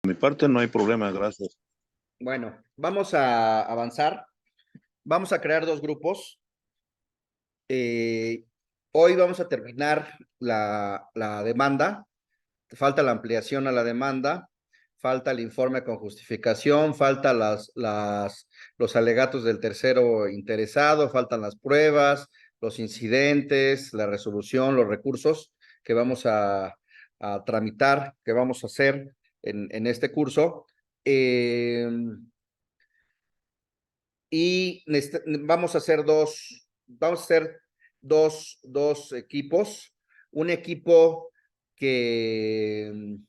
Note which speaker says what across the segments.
Speaker 1: Mi parte no hay problema, gracias.
Speaker 2: Bueno, vamos a avanzar. Vamos a crear dos grupos. Eh, Hoy vamos a terminar la demanda. Falta la ampliación a la demanda. Falta el informe con justificación. Falta los alegatos del tercero interesado. Faltan las pruebas, los incidentes, la resolución, los recursos que vamos a tramitar, que vamos a hacer en este curso. Y vamos a hacer dos equipos. Un equipo que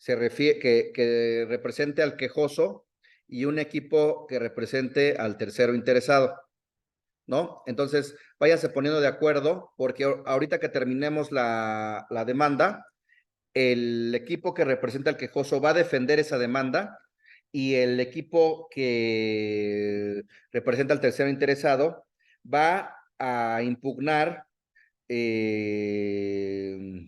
Speaker 2: que represente al quejoso y un equipo que represente al tercero interesado, ¿no? Entonces, váyanse poniendo de acuerdo, porque ahorita que terminemos la demanda, el equipo que representa al quejoso va a defender esa demanda y el equipo que representa al tercero interesado va a impugnar eh,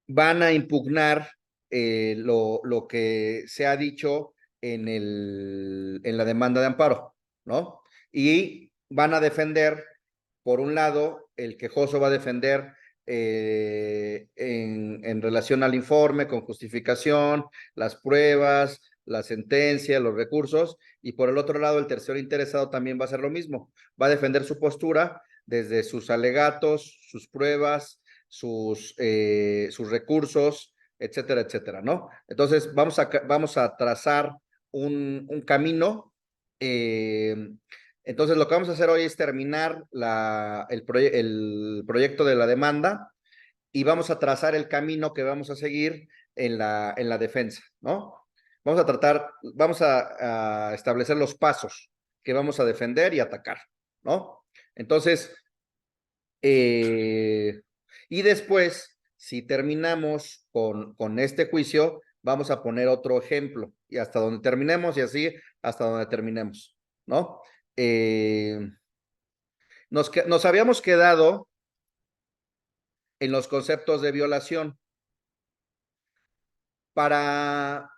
Speaker 2: van a impugnar lo que se ha dicho en la demanda de amparo, ¿no? Y van a defender, por un lado, el quejoso va a defender en relación al informe, con justificación, las pruebas, la sentencia, los recursos, y por el otro lado, el tercero interesado también va a hacer lo mismo, va a defender su postura desde sus alegatos, sus pruebas, sus recursos, etcétera, etcétera, ¿no? Entonces, vamos a trazar un camino. Entonces, lo que vamos a hacer hoy es terminar el proyecto de la demanda y vamos a trazar el camino que vamos a seguir en la defensa, ¿no? Vamos a establecer los pasos que vamos a defender y atacar, ¿no? Entonces, y después, si terminamos con este juicio, vamos a poner otro ejemplo y hasta donde terminemos y así hasta donde terminemos, ¿no? Eh, nos habíamos quedado en los conceptos de violación. Para,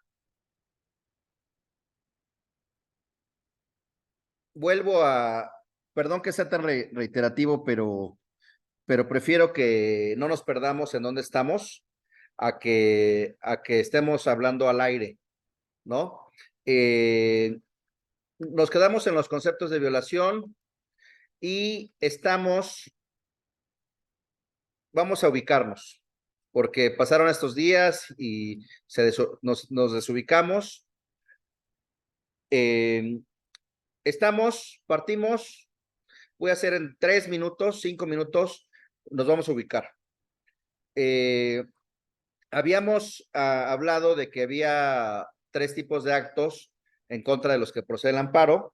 Speaker 2: vuelvo a, perdón que sea tan reiterativo, pero prefiero que no nos perdamos en dónde estamos a que estemos hablando al aire, ¿no? Nos quedamos en los conceptos de violación y vamos a ubicarnos, porque pasaron estos días y nos desubicamos. Eh, partimos, voy a hacer en 3 minutos, 5 minutos, nos vamos a ubicar. Eh, Habíamos hablado de que había 3 tipos de actos en contra de los que procede el amparo,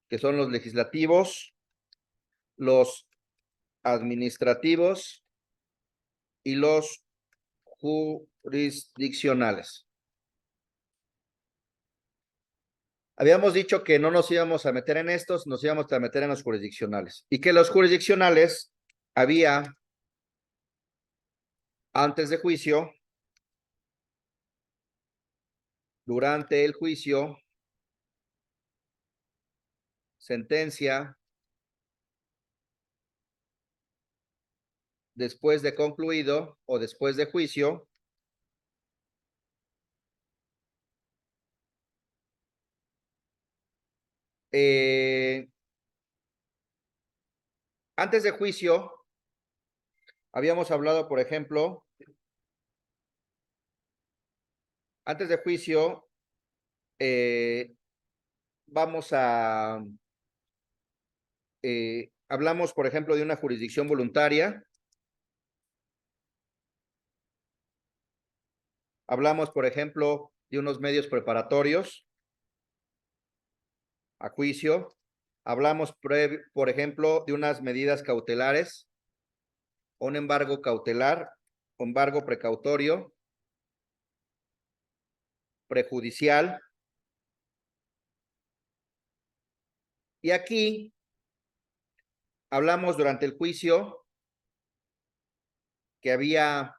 Speaker 2: que son los legislativos, los administrativos y los jurisdiccionales. Habíamos dicho que no nos íbamos a meter en estos, nos íbamos a meter en los jurisdiccionales. Y que los jurisdiccionales había antes de juicio, durante el juicio, sentencia, después de concluido o después de juicio, antes de juicio, habíamos hablado, por ejemplo, antes de juicio, vamos a, hablamos, por ejemplo, de una jurisdicción voluntaria, hablamos, por ejemplo, de unos medios preparatorios a juicio, hablamos, por ejemplo, de unas medidas cautelares, un embargo cautelar, embargo precautorio, prejudicial. Y aquí hablamos durante el juicio que había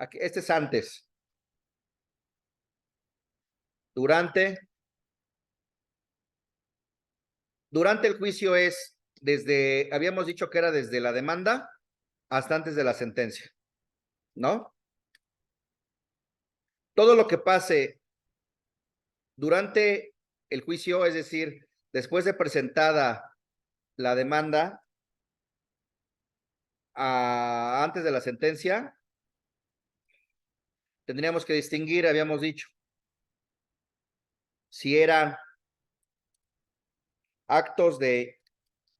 Speaker 2: Aquí, este es antes. Durante el juicio es desde, habíamos dicho que era desde la demanda hasta antes de la sentencia, ¿no? Todo lo que pase durante el juicio, es decir, después de presentada la demanda antes de la sentencia, tendríamos que distinguir, habíamos dicho, si eran actos de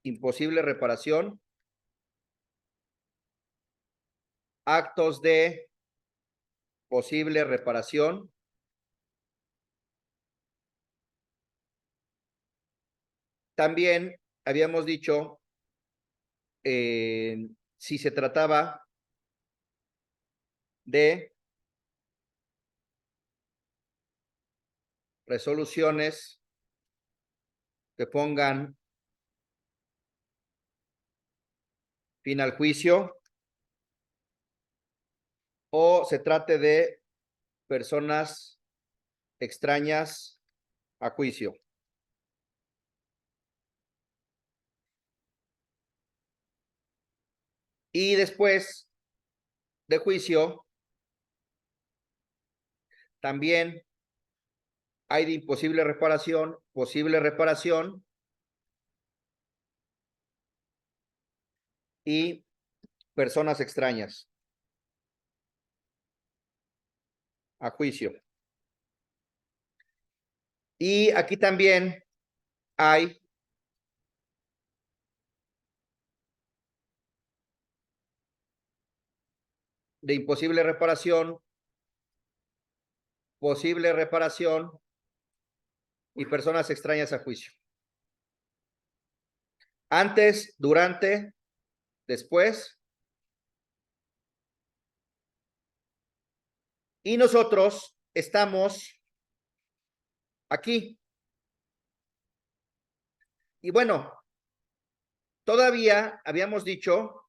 Speaker 2: imposible reparación, actos de posible reparación, también habíamos dicho si se trataba de resoluciones que pongan fin al juicio o se trate de personas extrañas a juicio. Y después de juicio, también hay de imposible reparación, posible reparación y personas extrañas a juicio. Y aquí también hay de imposible reparación, posible reparación y personas extrañas a juicio. Antes, durante, después. Y nosotros estamos aquí. Y bueno, todavía habíamos dicho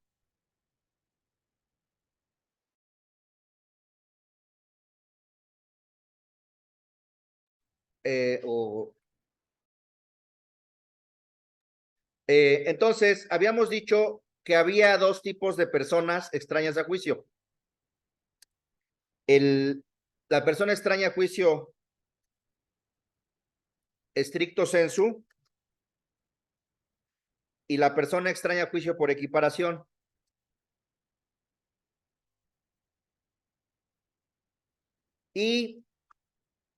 Speaker 2: entonces, habíamos dicho que había dos tipos de personas extrañas a juicio. La persona extraña a juicio stricto sensu y la persona extraña a juicio por equiparación. Y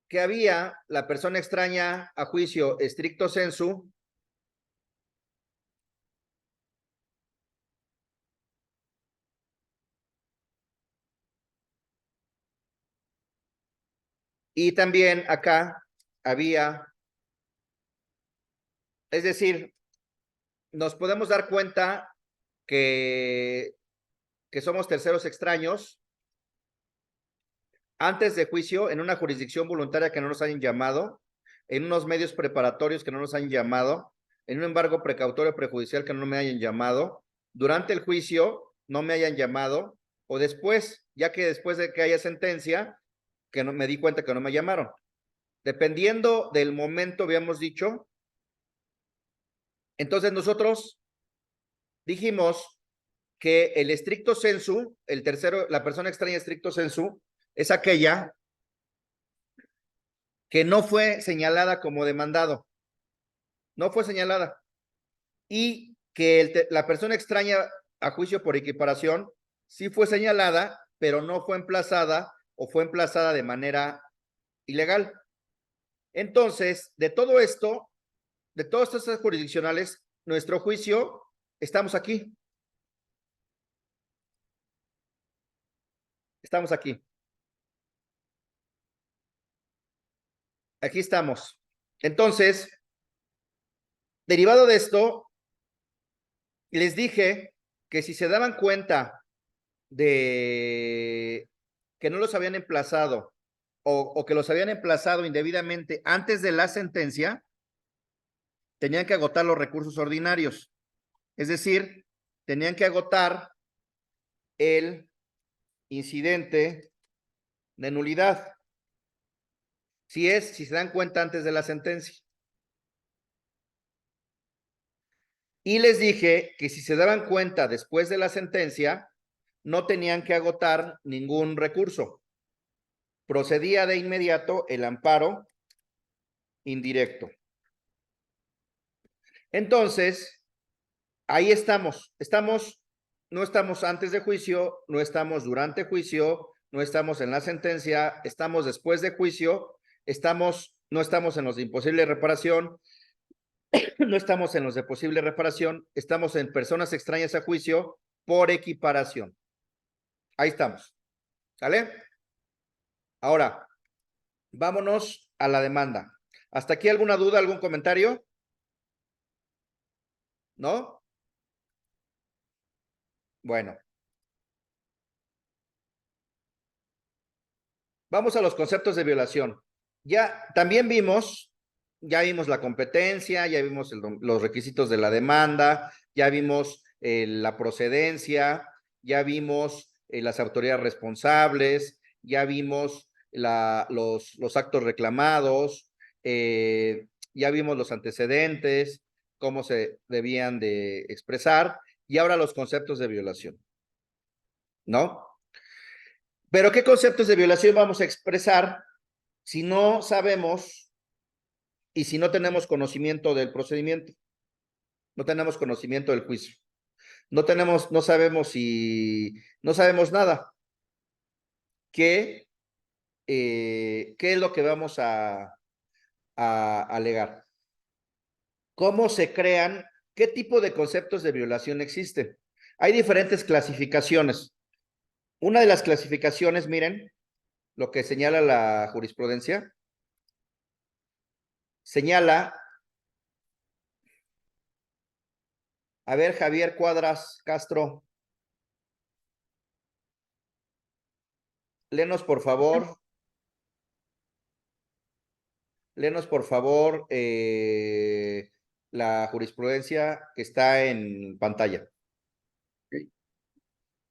Speaker 2: que había la persona extraña a juicio stricto sensu y también acá había, es decir, nos podemos dar cuenta que somos terceros extraños antes de juicio en una jurisdicción voluntaria que no nos hayan llamado, en unos medios preparatorios que no nos hayan llamado, en un embargo precautorio prejudicial que no me hayan llamado, durante el juicio no me hayan llamado, o después, ya que después de que haya sentencia, que no me di cuenta que no me llamaron. Dependiendo del momento, habíamos dicho, entonces nosotros dijimos que el stricto sensu, el tercero, la persona extraña stricto sensu, es aquella que no fue señalada como demandado, no fue señalada, y que la persona extraña a juicio por equiparación sí fue señalada, pero no fue emplazada o fue emplazada de manera ilegal. Entonces, de todo esto, de todas estas jurisdiccionales, nuestro juicio, estamos aquí. Estamos aquí. Aquí estamos. Entonces, derivado de esto, les dije que si se daban cuenta de que no los habían emplazado o que los habían emplazado indebidamente antes de la sentencia, tenían que agotar los recursos ordinarios. Es decir, tenían que agotar el incidente de nulidad. Si se dan cuenta antes de la sentencia. Y les dije que si se daban cuenta después de la sentencia, no tenían que agotar ningún recurso. Procedía de inmediato el amparo indirecto. Entonces, ahí estamos. No estamos antes de juicio, no estamos durante juicio, no estamos en la sentencia, estamos después de juicio, no estamos en los de imposible reparación, no estamos en los de posible reparación, estamos en personas extrañas a juicio por equiparación. Ahí estamos. ¿Sale? Ahora, vámonos a la demanda. ¿Hasta aquí alguna duda, algún comentario? ¿No? Bueno. Vamos a los conceptos de violación. Ya vimos la competencia, ya vimos los requisitos de la demanda, ya vimos la procedencia, ya vimos las autoridades responsables, ya vimos los actos reclamados, ya vimos los antecedentes, cómo se debían de expresar, y ahora los conceptos de violación, ¿no? Pero ¿qué conceptos de violación vamos a expresar si no sabemos y si no tenemos conocimiento del procedimiento? No tenemos conocimiento del juicio. No sabemos nada. ¿Qué es lo que vamos a alegar? ¿Cómo se crean? ¿Qué tipo de conceptos de violación existen? Hay diferentes clasificaciones. Una de las clasificaciones, miren, lo que señala la jurisprudencia, señala, a ver, Javier Cuadras Castro, léenos por favor, la jurisprudencia que está en pantalla.
Speaker 3: Okay.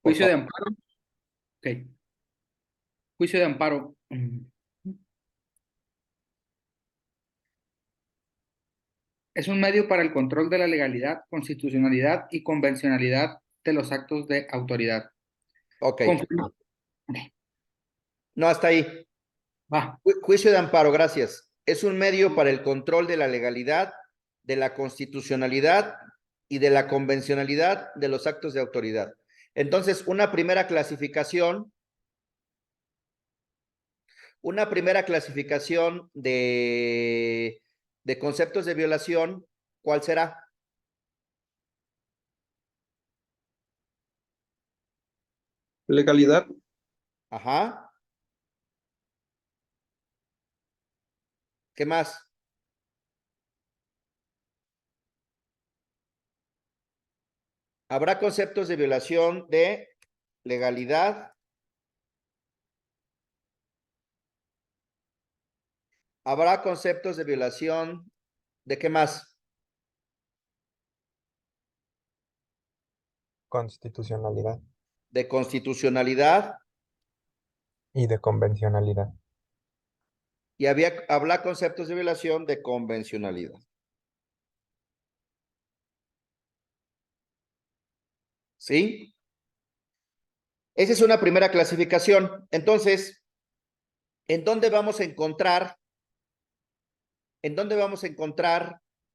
Speaker 2: Por
Speaker 3: Juicio de
Speaker 2: favor.
Speaker 3: amparo. Ok. Juicio de amparo. Es un medio para el control de la legalidad, constitucionalidad y convencionalidad de los actos de autoridad.
Speaker 2: Ok.
Speaker 3: Conforme-
Speaker 2: No, hasta ahí.
Speaker 3: Va.
Speaker 2: Juicio de amparo, gracias. Es un medio para el control de la legalidad, de la constitucionalidad y de la convencionalidad de los actos de autoridad. Entonces, una primera clasificación de conceptos de violación, ¿cuál será?
Speaker 4: Legalidad,
Speaker 2: Ajá. ¿Qué más? Habrá conceptos de violación de legalidad. Habrá conceptos de violación de qué más?
Speaker 4: constitucionalidad
Speaker 2: De constitucionalidad
Speaker 4: y de convencionalidad.
Speaker 2: y habrá conceptos de violación de convencionalidad. ¿Sí? Esa es una primera clasificación. Entonces, ¿en dónde vamos a encontrar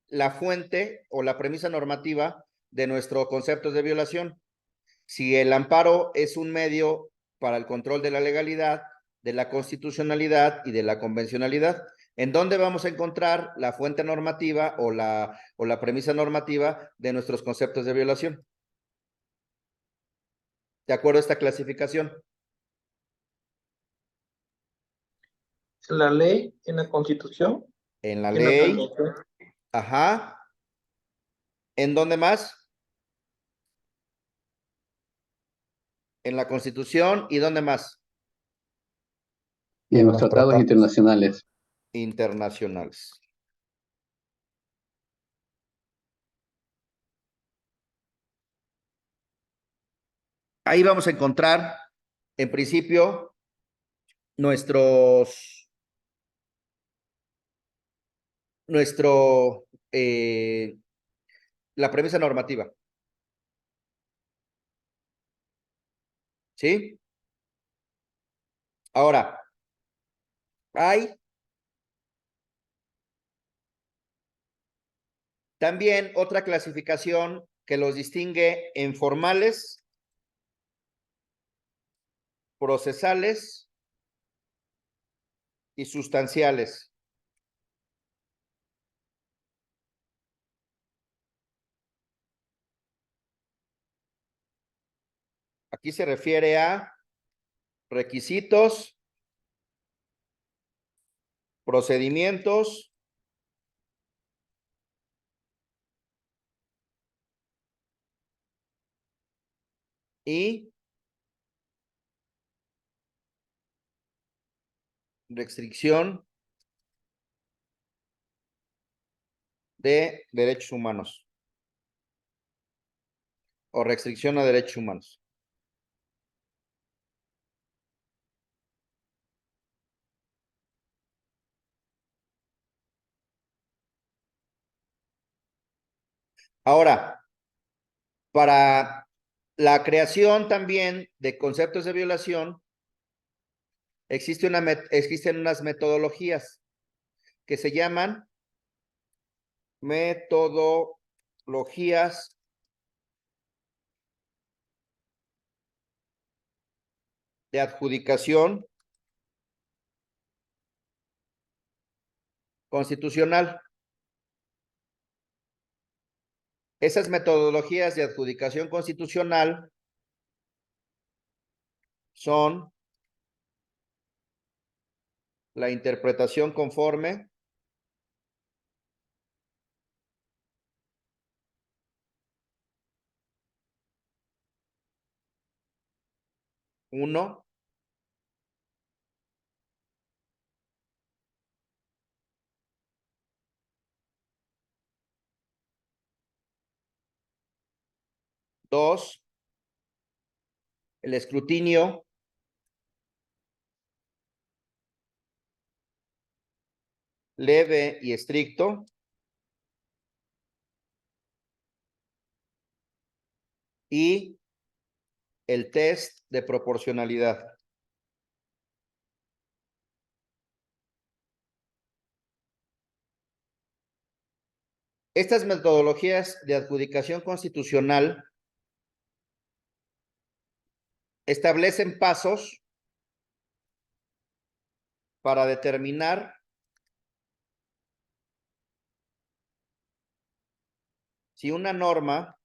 Speaker 2: la fuente o la premisa normativa de nuestros conceptos de violación? Si el amparo es un medio para el control de la legalidad, de la constitucionalidad y de la convencionalidad, ¿en dónde vamos a encontrar la fuente normativa o la premisa normativa de nuestros conceptos de violación? ¿De acuerdo a esta clasificación?
Speaker 4: La ley en la Constitución,
Speaker 2: En la
Speaker 4: en la
Speaker 2: ley.
Speaker 4: Constitución,
Speaker 2: Ajá. ¿En dónde más? En la Constitución. ¿Y dónde más?
Speaker 5: Y en los tratados internacionales.
Speaker 2: Internacionales. Ahí vamos a encontrar, en principio, nuestros, la premisa normativa. ¿Sí? Ahora, hay también otra clasificación que los distingue en formales, procesales y sustanciales. Aquí se refiere a requisitos, procedimientos y restricción de derechos humanos o restricción a derechos humanos. Ahora, para la creación también de conceptos de violación, existen unas metodologías que se llaman metodologías de adjudicación constitucional. Esas metodologías de adjudicación constitucional son la interpretación conforme, uno, dos, el escrutinio leve y estricto, y el test de proporcionalidad. Estas metodologías de adjudicación constitucional establecen pasos para determinar si una norma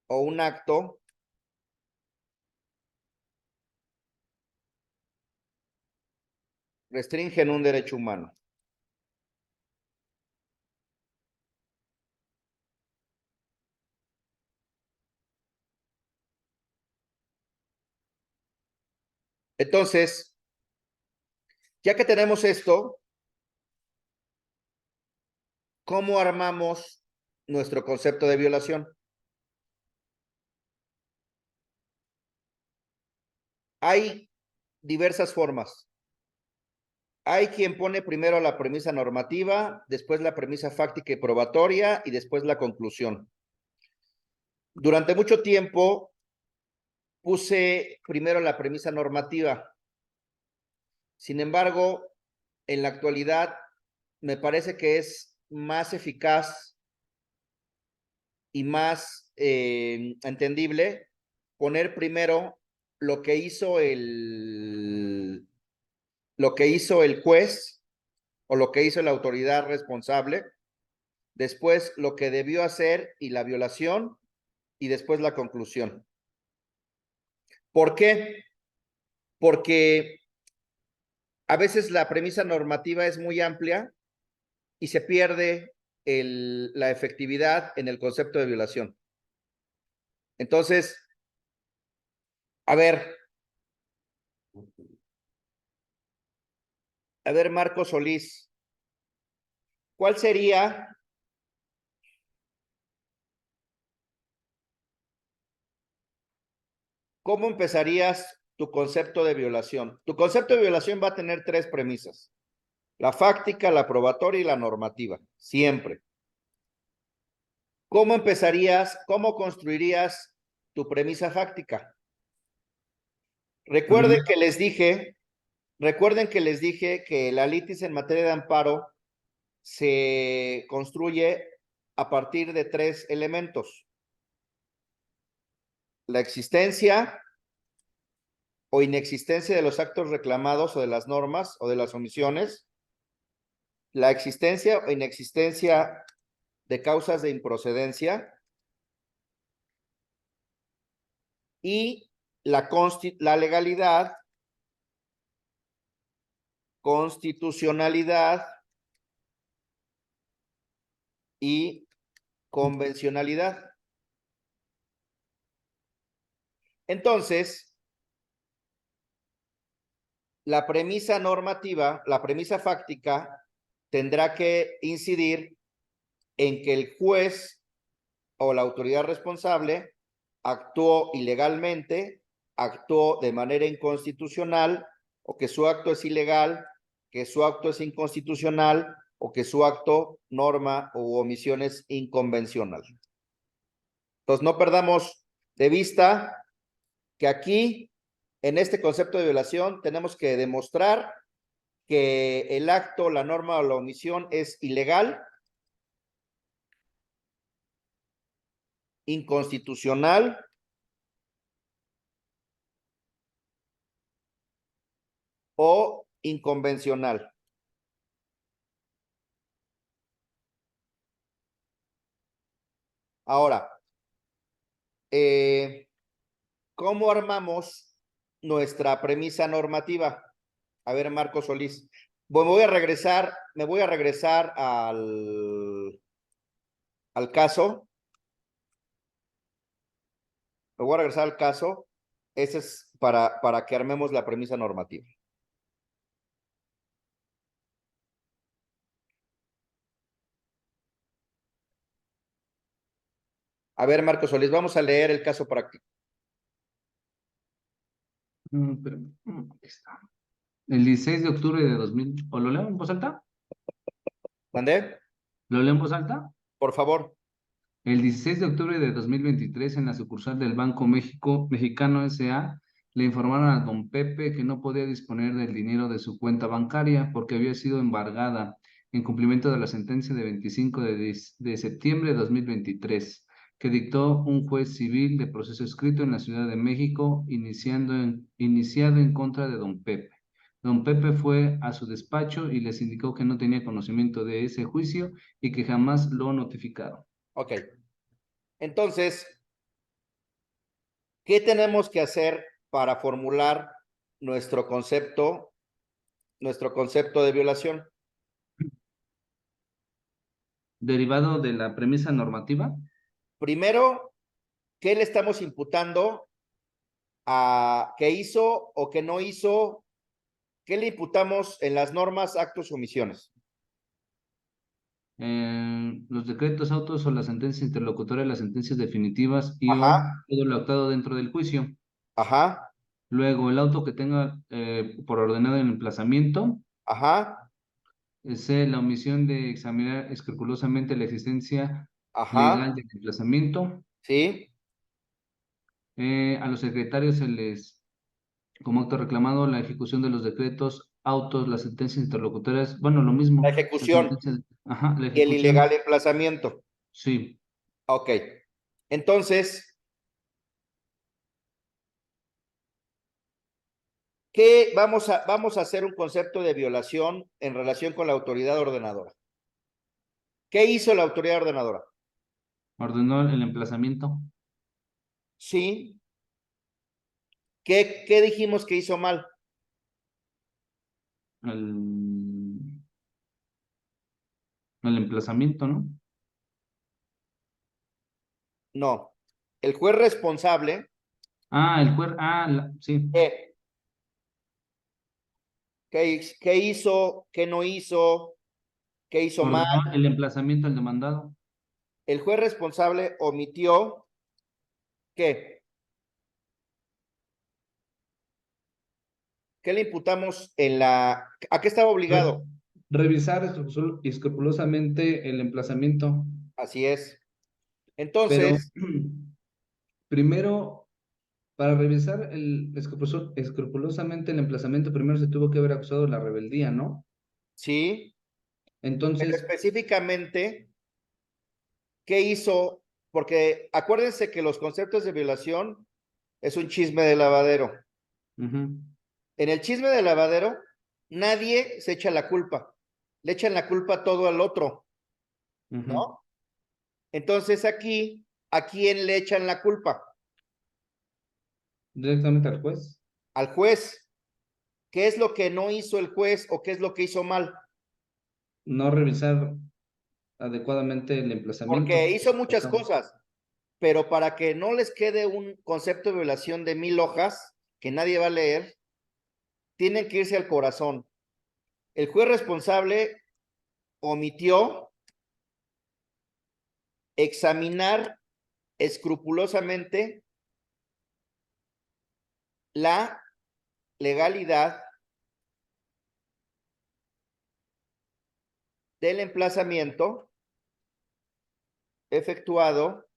Speaker 2: o un acto restringen un derecho humano. Entonces, ya que tenemos esto, ¿cómo armamos nuestro concepto de violación? Hay diversas formas. Hay quien pone primero la premisa normativa, después la premisa fáctica y probatoria y después la conclusión. Durante mucho tiempo puse primero la premisa normativa. Sin embargo, en la actualidad me parece que es más eficaz y más entendible poner primero lo que hizo el juez o lo que hizo la autoridad responsable, después lo que debió hacer y la violación, y después la conclusión. ¿Por qué? Porque a veces la premisa normativa es muy amplia y se pierde la efectividad en el concepto de violación. Entonces, a ver, Marco Solís, ¿cuál sería ¿cómo empezarías tu concepto de violación? Tu concepto de violación va a tener tres premisas: la fáctica, la probatoria y la normativa, siempre. ¿Cómo empezarías, cómo construirías tu premisa fáctica? Recuerden que les dije que la litis en materia de amparo se construye a partir de tres elementos: la existencia o inexistencia de los actos reclamados o de las normas o de las omisiones, la existencia o inexistencia de causas de improcedencia y la legalidad, constitucionalidad y convencionalidad. Entonces, la premisa normativa, la premisa fáctica, tendrá que incidir en que el juez o la autoridad responsable actuó ilegalmente, actuó de manera inconstitucional, o que su acto es ilegal, que su acto es inconstitucional, o que su acto, norma u omisión es inconvencional. Entonces, no perdamos de vista que aquí, en este concepto de violación, tenemos que demostrar que el acto, la norma o la omisión es ilegal, inconstitucional o inconvencional. Ahora, ¿cómo armamos nuestra premisa normativa? A ver, Marcos Solís. Bueno, me voy a regresar al caso. Me voy a regresar al caso. Ese es para que armemos la premisa normativa. A ver, Marcos Solís, vamos a leer el caso práctico.
Speaker 6: Aquí está. El 16 de octubre de 2000. ¿O lo leo en voz alta?
Speaker 2: ¿Mandé?
Speaker 6: ¿Lo leo en voz alta?
Speaker 2: Por favor.
Speaker 6: El 16 de octubre de 2023, en la sucursal del Banco Mexicano S.A., le informaron a don Pepe que no podía disponer del dinero de su cuenta bancaria porque había sido embargada en cumplimiento de la sentencia de 25 de septiembre de 2023, que dictó un juez civil de proceso escrito en la Ciudad de México, iniciado en contra de don Pepe. Don Pepe fue a su despacho y les indicó que no tenía conocimiento de ese juicio y que jamás lo notificaron.
Speaker 2: Ok. Entonces, ¿qué tenemos que hacer para formular nuestro concepto de violación?
Speaker 6: Derivado de la premisa normativa.
Speaker 2: Primero, ¿qué le estamos imputando a qué hizo o qué no hizo? ¿Qué le imputamos en las normas, actos o omisiones?
Speaker 6: Los decretos, autos o las sentencias interlocutorias, las sentencias definitivas y
Speaker 2: Ajá.
Speaker 6: o todo lo actado dentro del juicio.
Speaker 2: Ajá,
Speaker 6: Luego, el auto que tenga por ordenado el emplazamiento.
Speaker 2: ajá,
Speaker 6: C, la omisión de examinar escrupulosamente la existencia legal
Speaker 2: ajá,
Speaker 6: del emplazamiento.
Speaker 2: sí,
Speaker 6: A los secretarios se les, como acto reclamado, la ejecución de los decretos, autos, las sentencias interlocutorias, bueno, lo mismo.
Speaker 2: la ejecución
Speaker 6: Ajá, la
Speaker 2: y el
Speaker 6: ejecución.
Speaker 2: ilegal emplazamiento.
Speaker 6: Sí.
Speaker 2: Ok, entonces, ¿qué vamos a hacer un concepto de violación en relación con la autoridad ordenadora? ¿Qué hizo la autoridad ordenadora?
Speaker 6: Ordenó el emplazamiento.
Speaker 2: Sí. ¿Qué dijimos que hizo mal?
Speaker 6: El emplazamiento, ¿no?
Speaker 2: No. El juez responsable.
Speaker 6: Ah, el juez, sí.
Speaker 2: ¿Qué hizo? ¿Qué no hizo? ¿Qué hizo mal?
Speaker 6: Ordenó el emplazamiento al demandado.
Speaker 2: El juez responsable omitió ¿qué? ¿Qué le imputamos en la... ¿A qué estaba obligado?
Speaker 6: Revisar escrupulosamente el emplazamiento,
Speaker 2: Así es.
Speaker 6: pero
Speaker 2: Entonces,
Speaker 6: primero, para revisar escrupulosamente el emplazamiento, primero se tuvo que haber acusado la rebeldía, ¿no?
Speaker 2: sí, pero
Speaker 6: Entonces,
Speaker 2: específicamente, ¿qué hizo? Porque acuérdense que los conceptos de violación es un chisme de lavadero.
Speaker 6: ujú,
Speaker 2: En el chisme de lavadero, nadie se echa la culpa. Le echan la culpa todo al otro,
Speaker 6: ujú.
Speaker 2: ¿no? Entonces aquí, ¿a quién le echan la culpa?
Speaker 6: Directamente al juez.
Speaker 2: Al juez. ¿Qué es lo que no hizo el juez o qué es lo que hizo mal?
Speaker 6: No revisar adecuadamente el emplazamiento.
Speaker 2: Porque hizo muchas cosas, pero para que no les quede un concepto de violación de 1000 hojas que nadie va a leer, tienen que irse al corazón. El juez responsable omitió examinar escrupulosamente la legalidad del emplazamiento efectuado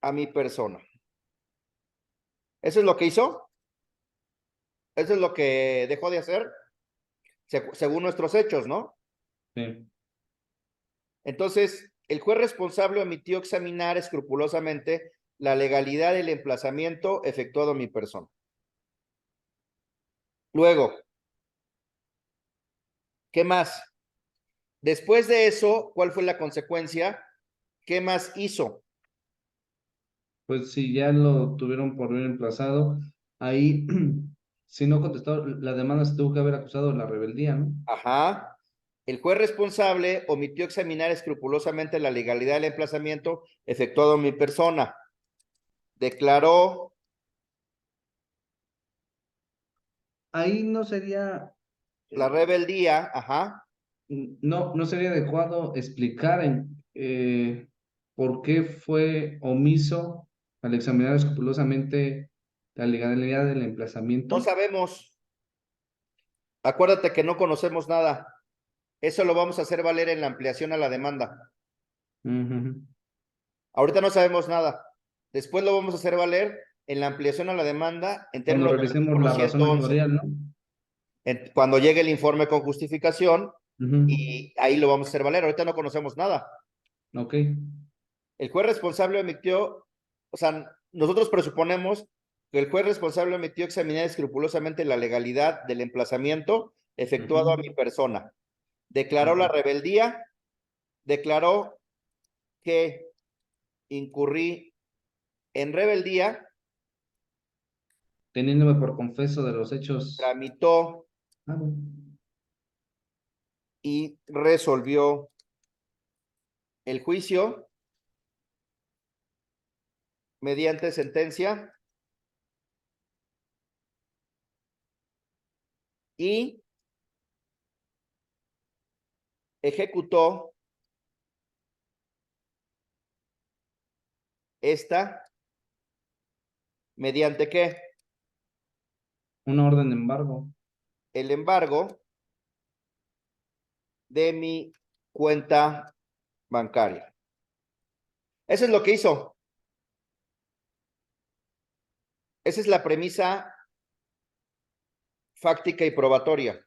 Speaker 2: a mi persona. ¿Eso es lo que hizo? ¿Eso es lo que dejó de hacer? Según nuestros hechos, ¿no?
Speaker 6: Sí.
Speaker 2: Entonces, el juez responsable omitió examinar escrupulosamente la legalidad del emplazamiento efectuado a mi persona. Luego, ¿qué más? Después de eso, ¿cuál fue la consecuencia? ¿Qué más hizo?
Speaker 6: Pues si ya lo tuvieron por bien emplazado, ahí, si no contestó, la demanda se tuvo que haber acusado de la rebeldía, ¿no?
Speaker 2: Ajá. El juez responsable omitió examinar escrupulosamente la legalidad del emplazamiento efectuado a mi persona. Declaró,
Speaker 6: Ahí no sería,
Speaker 2: la rebeldía, ajá,
Speaker 6: no sería adecuado explicar por qué fue omiso al examinar escrupulosamente la legalidad del
Speaker 2: no
Speaker 6: emplazamiento.
Speaker 2: sabemos. Acuérdate que no conocemos nada. Eso lo vamos a hacer valer en la ampliación a la demanda.
Speaker 6: Ujú.
Speaker 2: Ahorita no sabemos nada. Después lo vamos a hacer valer en la ampliación a la demanda en
Speaker 6: Cuando
Speaker 2: términos del
Speaker 6: revisemos
Speaker 2: artículo
Speaker 6: la razón
Speaker 2: 111.
Speaker 6: memorial, ¿no?
Speaker 2: Cuando llegue el informe con justificación,
Speaker 6: Ujú.
Speaker 2: y ahí lo vamos a hacer valer. Ahorita no conocemos nada.
Speaker 6: Ok.
Speaker 2: El juez responsable omitió, o sea, nosotros presuponemos que el juez responsable omitió examinar escrupulosamente la legalidad del emplazamiento efectuado a mi persona. Declaró la rebeldía, declaró que incurrí en rebeldía,
Speaker 6: Teniéndome por confeso de los hechos.
Speaker 2: tramitó
Speaker 6: Bueno.
Speaker 2: y resolvió el juicio mediante sentencia y ejecutó esta mediante qué?
Speaker 6: Una orden de embargo.
Speaker 2: El embargo de mi cuenta bancaria. Eso es lo que hizo. Esa es la premisa fáctica y probatoria.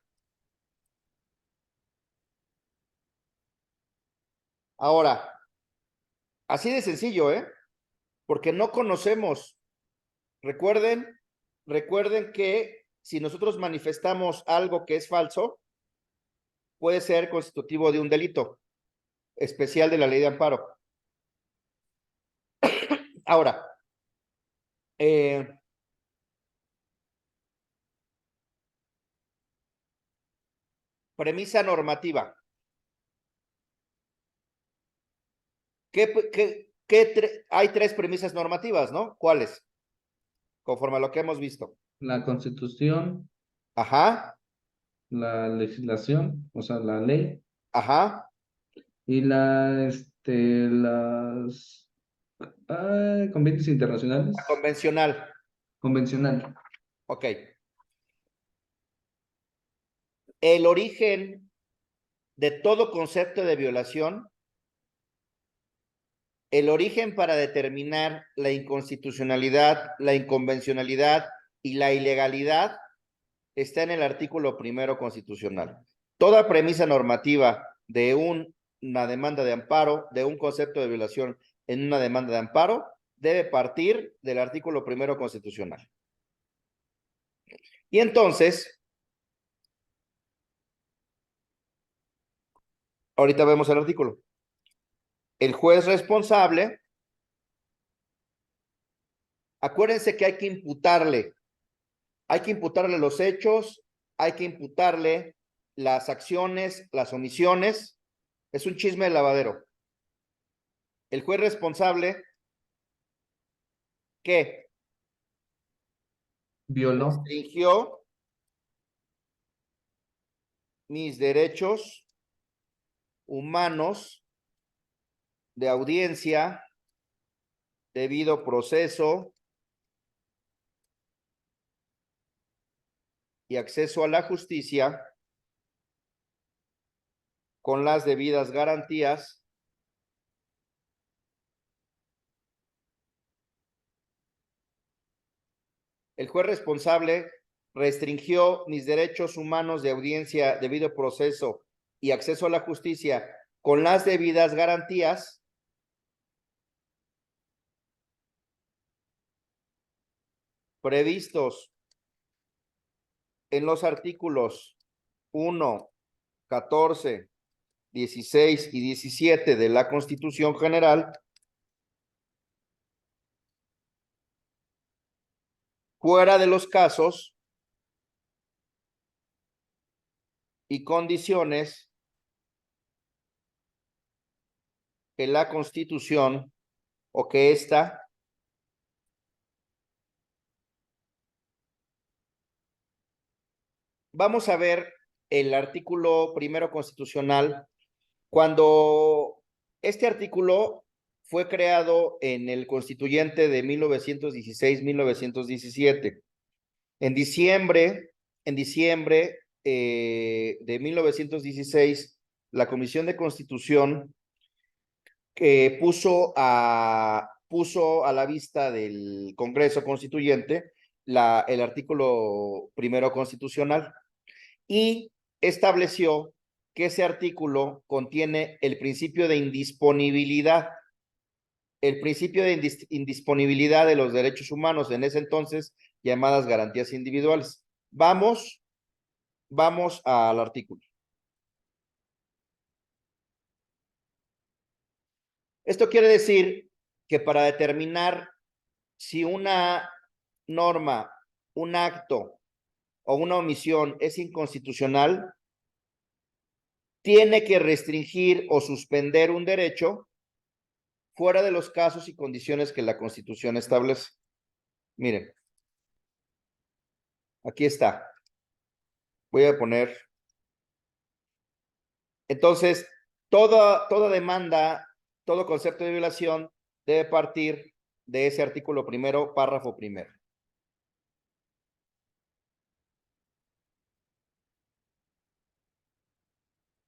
Speaker 2: Ahora, así de sencillo, ¿eh? Porque no conocemos. Recuerden que si nosotros manifestamos algo que es falso, puede ser constitutivo de un delito especial de la ley de amparo. Ahora, premisa normativa. Hay tres premisas normativas, ¿no? ¿Cuáles? Conforme a lo que hemos visto.
Speaker 6: La Constitución,
Speaker 2: Ajá,
Speaker 6: la legislación, o sea, la ley,
Speaker 2: ajá,
Speaker 6: y las Convenios internacionales.
Speaker 2: Convencional.
Speaker 6: Convencional.
Speaker 2: Ok. El origen de todo concepto de violación, el origen para determinar la inconstitucionalidad, la inconvencionalidad y la ilegalidad está en el artículo 1 constitucional. Toda premisa normativa de una demanda de amparo, de un concepto de violación en una demanda de amparo, debe partir del artículo 1 constitucional. Y entonces, ahorita vemos el artículo. El juez responsable, acuérdense que hay que imputarle los hechos, hay que imputarle las acciones, las omisiones. Es un chisme de lavadero. El juez responsable, ¿qué?
Speaker 6: Violó.
Speaker 2: Restringió mis derechos humanos de audiencia, debido proceso y acceso a la justicia con las debidas garantías el juez responsable restringió mis derechos humanos de audiencia, debido proceso y acceso a la justicia con las debidas garantías previstos en los artículos 1, 14, 16 y 17 de la Constitución General, fuera de los casos y condiciones que la Constitución o que ésta vamos a ver el artículo 1 constitucional. Cuando este artículo fue creado en el constituyente de 1916-1917, en diciembre de 1916, la Comisión de Constitución puso a la vista del Congreso Constituyente el artículo 1 constitucional y estableció que ese artículo contiene el principio de indisponibilidad, indisponibilidad de los derechos humanos, en ese entonces llamadas garantías individuales. Vamos al artículo. Esto quiere decir que para determinar si una norma, un acto o una omisión es inconstitucional, tiene que restringir o suspender un derecho fuera de los casos y condiciones que la Constitución establece. Miren, aquí está. Voy a poner. Entonces, toda demanda, todo concepto de violación debe partir de ese artículo 1, párrafo 1.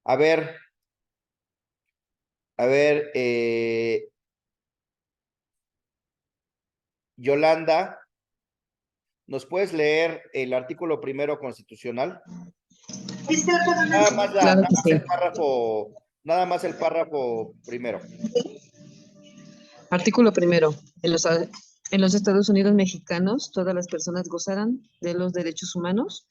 Speaker 2: A ver, Yolanda, ¿nos puedes leer el artículo 1 constitucional? Nada más el párrafo 1.
Speaker 7: Artículo 1. En los Estados Unidos mexicanos, todas las personas gozarán de los derechos humanos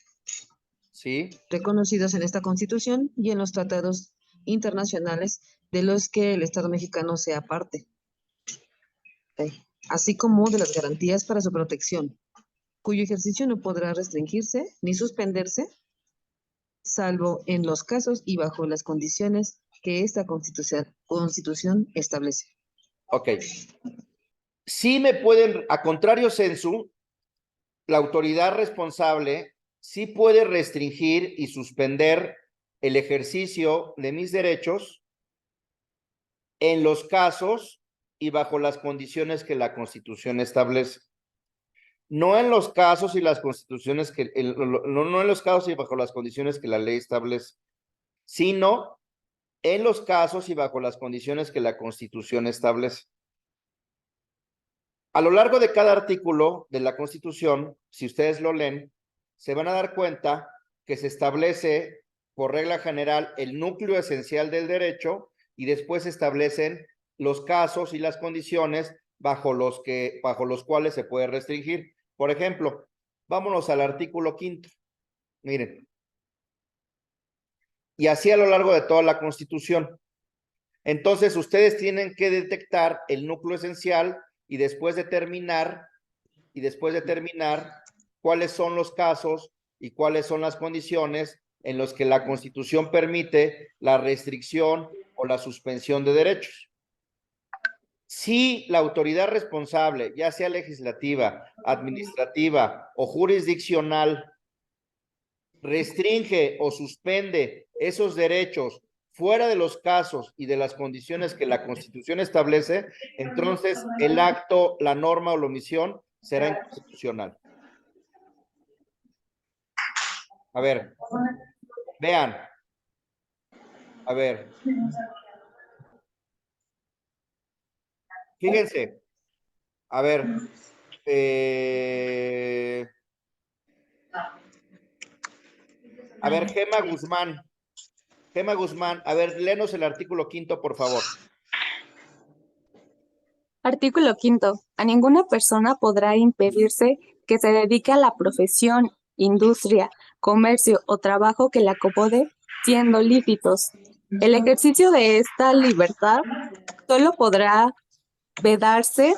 Speaker 2: Sí.
Speaker 7: reconocidos en esta Constitución y en los tratados internacionales de los que el Estado mexicano sea parte, así como de las garantías para su protección, cuyo ejercicio no podrá restringirse ni suspenderse, salvo en los casos y bajo las condiciones que esta Constitución establece.
Speaker 2: Ok. Sí me pueden, a contrario sensu, la autoridad responsable sí puede restringir y suspender el ejercicio de mis derechos en los casos y bajo las condiciones que la Constitución establece. No en los casos y las constituciones que, no en los casos y bajo las condiciones que la ley establece, sino en los casos y bajo las condiciones que la Constitución establece. A lo largo de cada artículo de la Constitución, si ustedes lo leen, se van a dar cuenta que se establece por regla general el núcleo esencial del derecho y después se establecen los casos y las condiciones bajo los cuales se puede restringir. Por ejemplo, vámonos al artículo 5. Miren. Y así a lo largo de toda la Constitución. Entonces, ustedes tienen que detectar el núcleo esencial y después determinar cuáles son los casos y cuáles son las condiciones en los que la Constitución permite la restricción o la suspensión de derechos. Si la autoridad responsable, ya sea legislativa, administrativa o jurisdiccional, restringe o suspende esos derechos fuera de los casos y de las condiciones que la Constitución establece, entonces el acto, la norma o la omisión será inconstitucional. A ver, vean. A ver. Fíjense. A ver. A ver, Gema Guzmán. Gema Guzmán, a ver, léenos el artículo 5, por favor.
Speaker 8: Artículo 5. A ninguna persona podrá impedirse que se dedique a la profesión, industria, comercio o trabajo que le acomode, siendo lícitos. El ejercicio de esta libertad solo podrá vedarse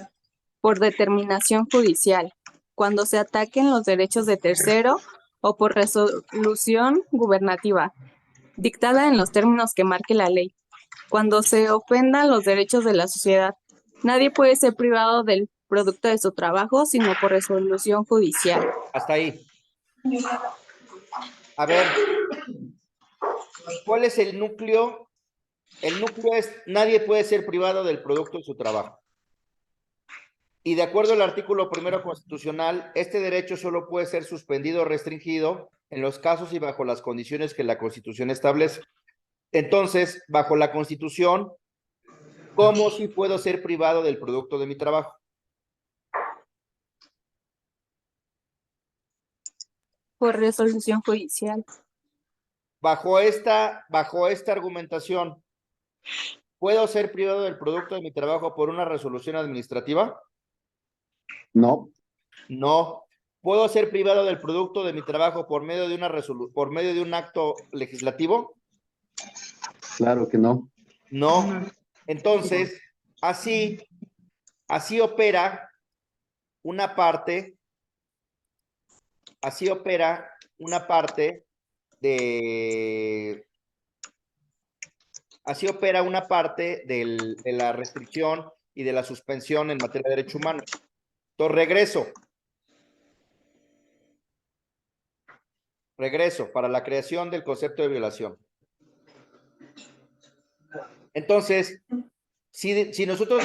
Speaker 8: por determinación judicial, cuando se ataquen los derechos de tercero o por resolución gubernativa, dictada en los términos que marque la ley. Cuando se ofendan los derechos de la sociedad, nadie puede ser privado del producto de su trabajo, sino por resolución judicial.
Speaker 2: Hasta ahí. A ver, ¿cuál es el núcleo? El núcleo es, nadie puede ser privado del producto de su trabajo. Y de acuerdo al artículo 1 constitucional, este derecho solo puede ser suspendido o restringido en los casos y bajo las condiciones que la Constitución establece. Entonces, bajo la Constitución, ¿cómo sí puedo ser privado del producto de mi trabajo?
Speaker 8: Por resolución judicial.
Speaker 2: Bajo esta argumentación, ¿puedo ser privado del producto de mi trabajo por una resolución administrativa?
Speaker 5: No,
Speaker 2: No. ¿Puedo ser privado del producto de mi trabajo por medio de un acto legislativo?
Speaker 5: claro que no.
Speaker 2: No. Entonces, así opera una parte de la restricción y de la suspensión en materia de derechos humanos. Entonces, regreso para la creación del concepto de violación. Entonces, si nosotros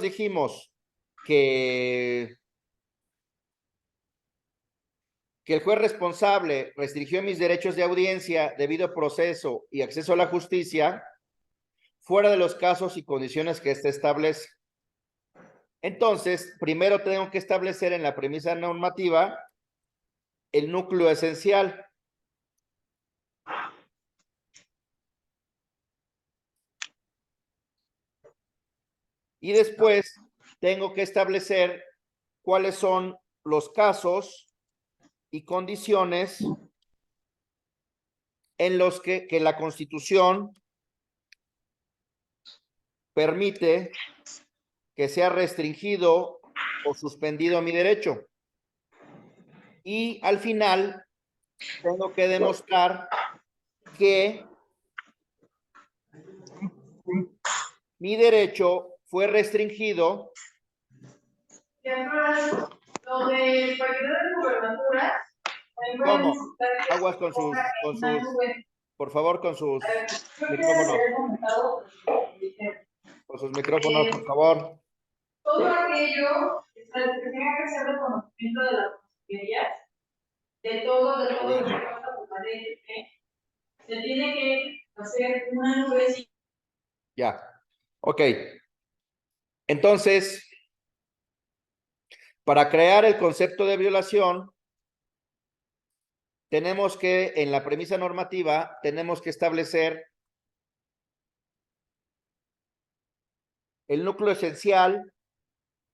Speaker 2: dijimos que el juez responsable restringió mis derechos de audiencia, debido proceso y acceso a la justicia, fuera de los casos y condiciones que éste establece. Entonces, primero tengo que establecer en la premisa normativa el núcleo esencial. Y después tengo que establecer cuáles son los casos y condiciones en los que la Constitución permite que sea restringido o suspendido mi derecho. Y al final tengo que demostrar que mi derecho fue restringido. ¿Cómo? Aguas con sus, por favor, con sus micrófonos. Por sus micrófonos, por favor.
Speaker 9: Todo aquello que tenga que ser reconocimiento de las consejerías, de todo lo que pasa por la ley, se tiene que hacer una nube.
Speaker 2: Ya. Ok. Entonces, para crear el concepto de violación, tenemos que, en la premisa normativa, tenemos que establecer el núcleo esencial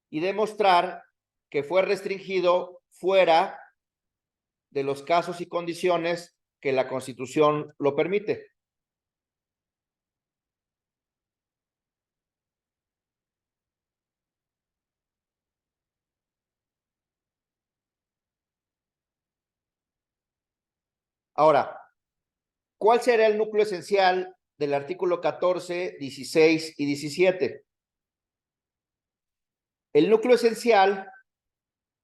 Speaker 2: y demostrar que fue restringido fuera de los casos y condiciones que la Constitución lo permite. Ahora, ¿cuál será el núcleo esencial del artículo 14, 16 y 17? El núcleo esencial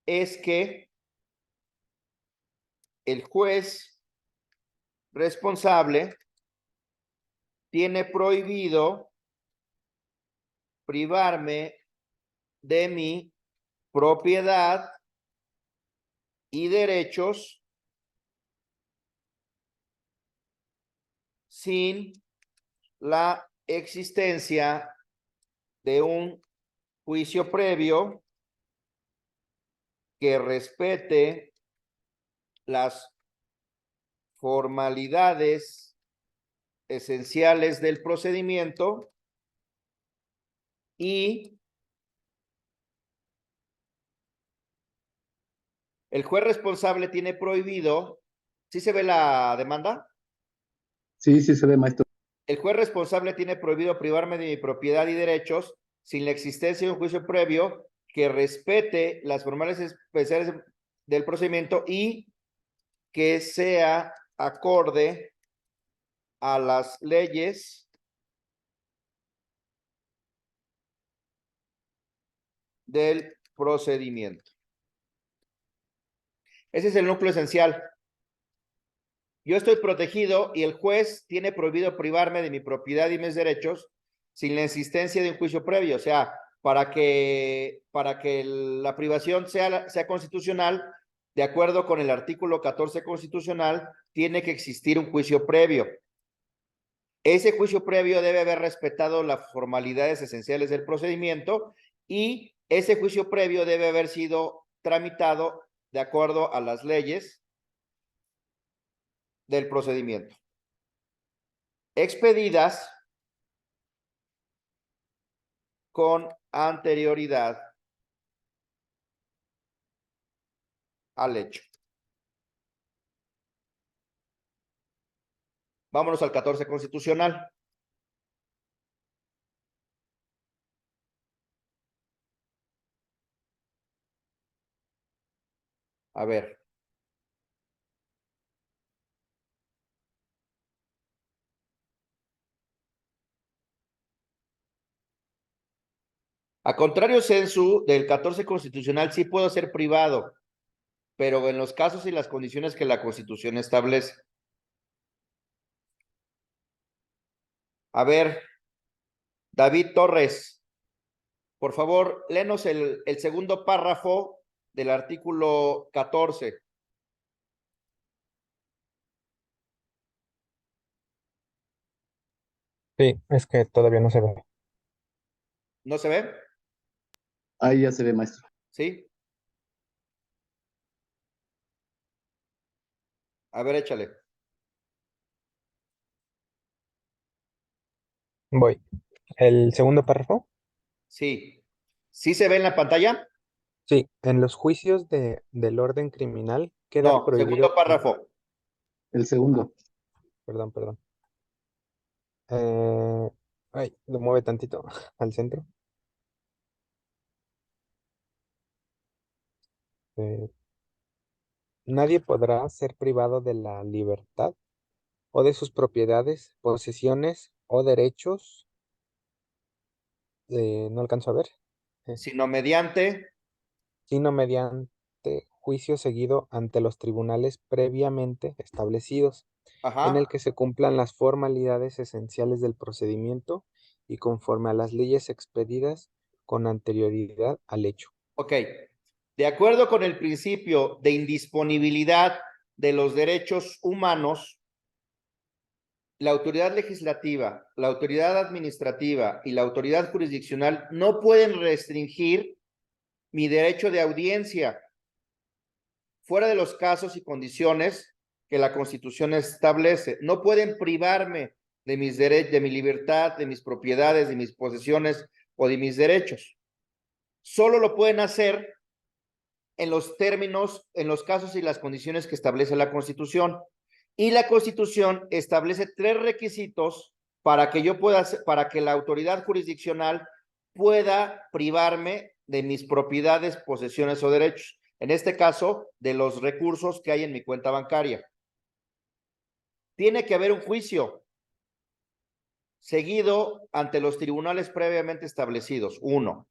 Speaker 2: es que el juez responsable tiene prohibido privarme de mi propiedad y derechos sin la existencia de un juicio previo que respete las formalidades esenciales del procedimiento y el juez responsable tiene prohibido. ¿Sí se ve la demanda?
Speaker 5: Sí, sí se ve, maestro.
Speaker 2: El juez responsable tiene prohibido privarme de mi propiedad y derechos sin la existencia de un juicio previo que respete las formales especiales del procedimiento y que sea acorde a las leyes del procedimiento. Ese es el núcleo esencial. Yo estoy protegido y el juez tiene prohibido privarme de mi propiedad y mis derechos sin la existencia de un juicio previo. O sea, para que la privación sea constitucional, de acuerdo con el artículo 14 constitucional, tiene que existir un juicio previo. Ese juicio previo debe haber respetado las formalidades esenciales del procedimiento y ese juicio previo debe haber sido tramitado de acuerdo a las leyes del procedimiento, expedidas con anterioridad al hecho. Vámonos al 14 constitucional. A ver. A contrario sensu del 14 constitucional, sí puedo ser privado, pero en los casos y las condiciones que la Constitución establece. A ver, David Torres, por favor, léenos el segundo párrafo del artículo 14.
Speaker 4: Sí, es que todavía no se ve.
Speaker 2: ¿No se ve?
Speaker 5: Ahí ya se ve, maestro.
Speaker 2: ¿Sí? A ver, échale.
Speaker 4: Voy. ¿El segundo párrafo?
Speaker 2: Sí. ¿Sí se ve en la pantalla?
Speaker 4: Sí, en los juicios del orden criminal queda
Speaker 2: No,
Speaker 4: prohibido.
Speaker 2: segundo párrafo.
Speaker 5: El segundo.
Speaker 4: Perdón, perdón. Lo mueve tantito al centro. Eh, Nadie podrá ser privado de la libertad o de sus propiedades, posesiones o derechos. No alcanzo a ver.
Speaker 2: Sino mediante.
Speaker 4: Sino mediante juicio seguido ante los tribunales previamente establecidos, en
Speaker 2: Ajá.
Speaker 4: el que se cumplan las formalidades esenciales del procedimiento y conforme a las leyes expedidas con anterioridad al hecho.
Speaker 2: Ok. De acuerdo con el principio de indisponibilidad de los derechos humanos, la autoridad legislativa, la autoridad administrativa y la autoridad jurisdiccional no pueden restringir mi derecho de audiencia fuera de los casos y condiciones que la Constitución establece. No pueden privarme de mis derechos, de mi libertad, de mis propiedades, de mis posesiones o de mis derechos. Solo lo pueden hacer en los términos, en los casos y las condiciones que establece la Constitución. Y la Constitución establece 3 requisitos para que yo pueda, para que la autoridad jurisdiccional pueda privarme de mis propiedades, posesiones o derechos. En este caso, de los recursos que hay en mi cuenta bancaria. Tiene que haber un juicio seguido ante los tribunales previamente establecidos. 1.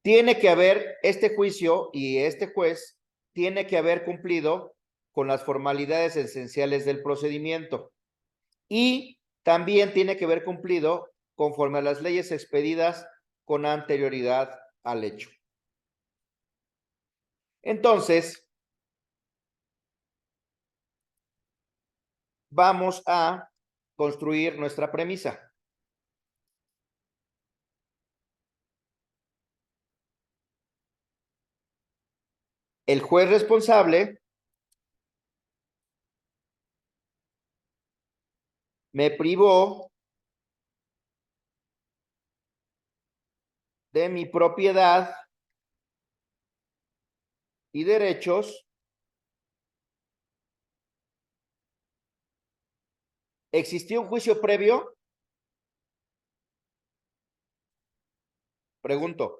Speaker 2: Tiene que haber este juicio y este juez tiene que haber cumplido con las formalidades esenciales del procedimiento y también tiene que haber cumplido conforme a las leyes expedidas con anterioridad al hecho. Entonces, vamos a construir nuestra premisa. El juez responsable me privó de mi propiedad y derechos ¿Existió un juicio previo? Pregunto.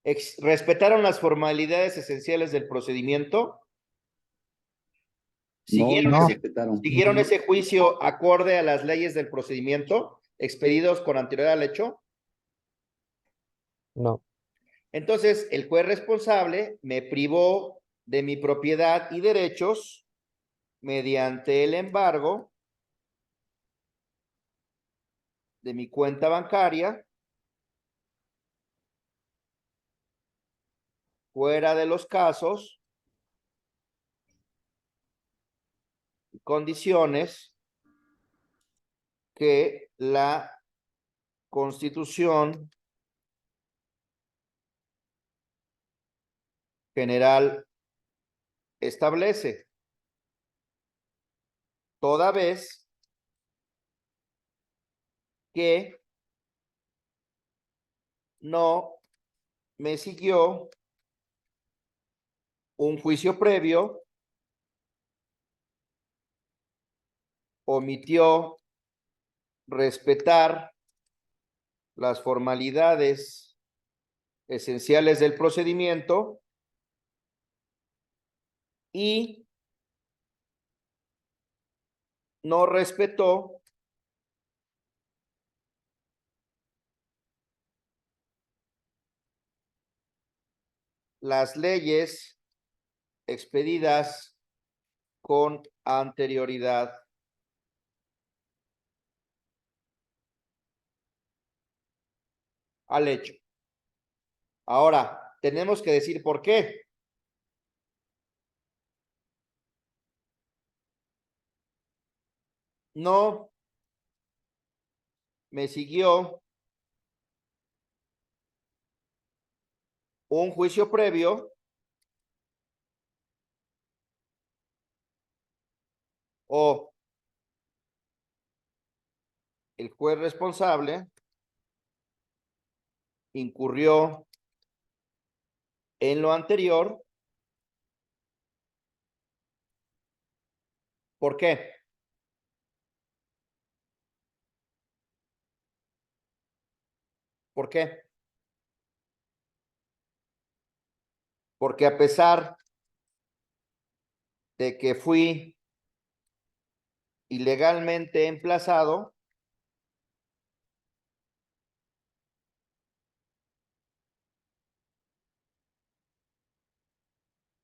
Speaker 2: ¿Respetaron las formalidades esenciales del procedimiento?
Speaker 5: No respetaron.
Speaker 2: ¿Siguieron ese juicio acorde a las leyes del procedimiento expedidos con anterioridad al hecho?
Speaker 4: No.
Speaker 2: Entonces, el juez responsable me privó de mi propiedad y derechos mediante el embargo de mi cuenta bancaria fuera de los casos y condiciones que la Constitución General establece, toda vez que no me siguió un juicio previo, omitió respetar las formalidades esenciales del procedimiento y no respetó las leyes expedidas con anterioridad al hecho. Ahora, tenemos que decir por qué. No me siguió un juicio previo o el juez responsable incurrió en lo anterior. ¿Por qué? ¿Por qué? Porque a pesar de que fui ilegalmente emplazado,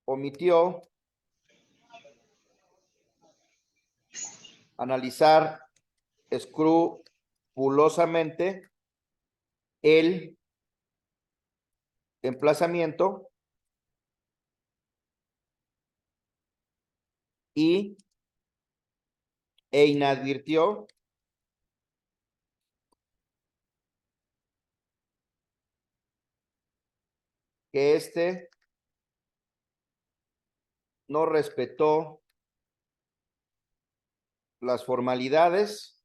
Speaker 2: omitió analizar escrupulosamente el emplazamiento e inadvirtió que éste no respetó las formalidades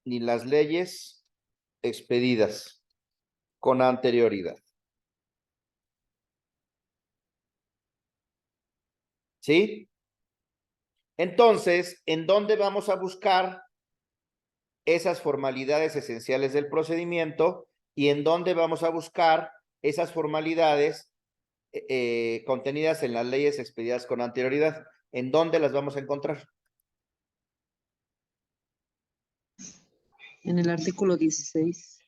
Speaker 2: ni las leyes expedidas con anterioridad. ¿Sí? Entonces, ¿en dónde vamos a buscar esas formalidades esenciales del procedimiento y en dónde vamos a buscar esas formalidades contenidas en las leyes expedidas con anterioridad? ¿En dónde las vamos a encontrar?
Speaker 7: En el artículo 16.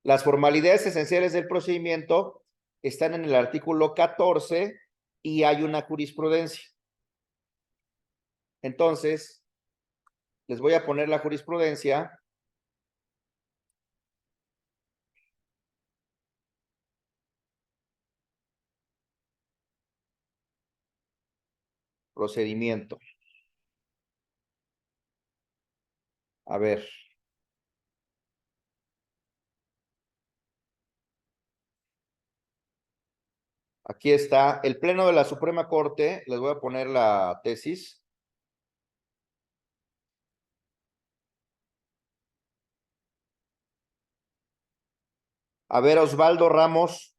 Speaker 2: Las formalidades esenciales del procedimiento están en el artículo 14 y hay una jurisprudencia. Entonces, les voy a poner la jurisprudencia. Procedimiento. A ver. Aquí está el Pleno de la Suprema Corte. Les voy a poner la tesis. A ver, Osvaldo Ramos,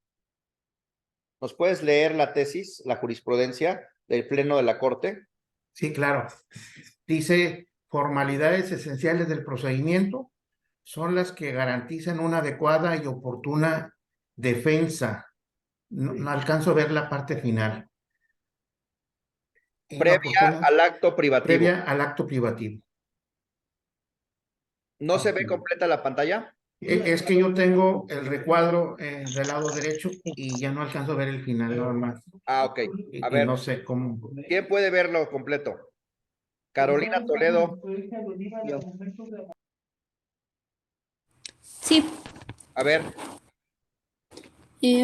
Speaker 2: ¿nos puedes leer la tesis, la jurisprudencia del Pleno de la Corte?
Speaker 10: Sí, claro. Dice, formalidades esenciales del procedimiento son las que garantizan una adecuada y oportuna defensa. No alcanzo a ver la parte final.
Speaker 2: Previa al acto privativo.
Speaker 10: Previa al acto privativo.
Speaker 2: ¿No se ve completa la pantalla?
Speaker 10: Es que yo tengo el recuadro del lado derecho y ya no alcanzo a ver el final nada más.
Speaker 2: Ah, ok. A
Speaker 10: Y
Speaker 2: ver,
Speaker 10: no sé cómo.
Speaker 2: ¿quién puede verlo completo? Carolina Toledo.
Speaker 11: Sí.
Speaker 2: A ver.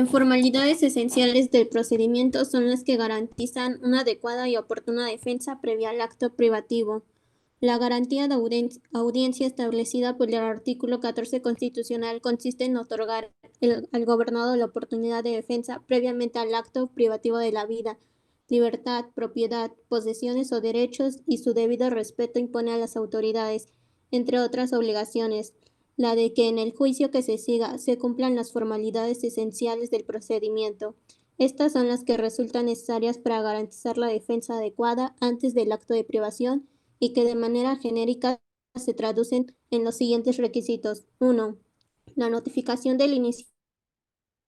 Speaker 11: Formalidades esenciales del procedimiento son las que garantizan una adecuada y oportuna defensa previa al acto privativo. La garantía de audiencia establecida por el artículo 14 constitucional consiste en otorgar al gobernado la oportunidad de defensa previamente al acto privativo de la vida, libertad, propiedad, posesiones o derechos y su debido respeto impone a las autoridades, entre otras obligaciones, la de que en el juicio que se siga se cumplan las formalidades esenciales del procedimiento. Estas son las que resultan necesarias para garantizar la defensa adecuada antes del acto de privación y que de manera genérica se traducen en los siguientes requisitos. 1. La notificación del inicio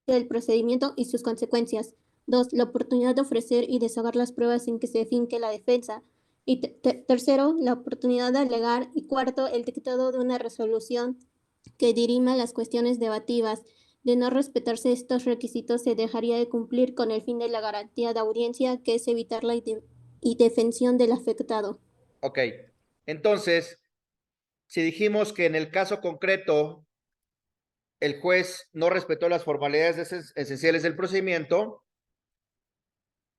Speaker 11: del procedimiento y sus consecuencias. 2. La oportunidad de ofrecer y deshogar las pruebas sin que se finque la defensa. Y tercero, la oportunidad de alegar. Y cuarto, el dictado de una resolución que dirima las cuestiones debativas. De no respetarse estos requisitos, se dejaría de cumplir con el fin de la garantía de audiencia, que es evitar la indefensión del afectado.
Speaker 2: Ok. Entonces, si dijimos que en el caso concreto el juez no respetó las formalidades esenciales del procedimiento,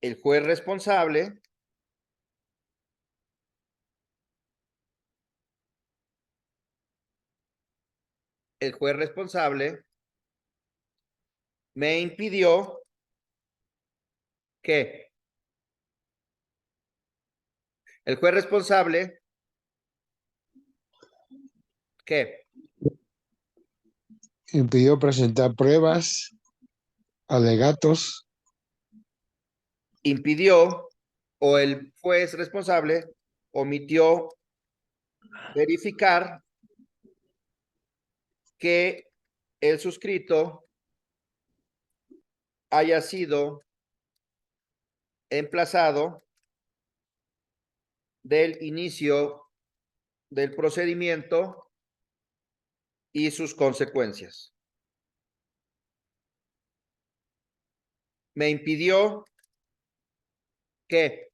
Speaker 2: el juez responsable me impidió que el juez responsable ¿qué?
Speaker 12: Impidió presentar pruebas, alegatos.
Speaker 2: Impidió o el juez responsable omitió verificar que el suscrito haya sido emplazado del inicio del procedimiento y sus consecuencias. Me impidió que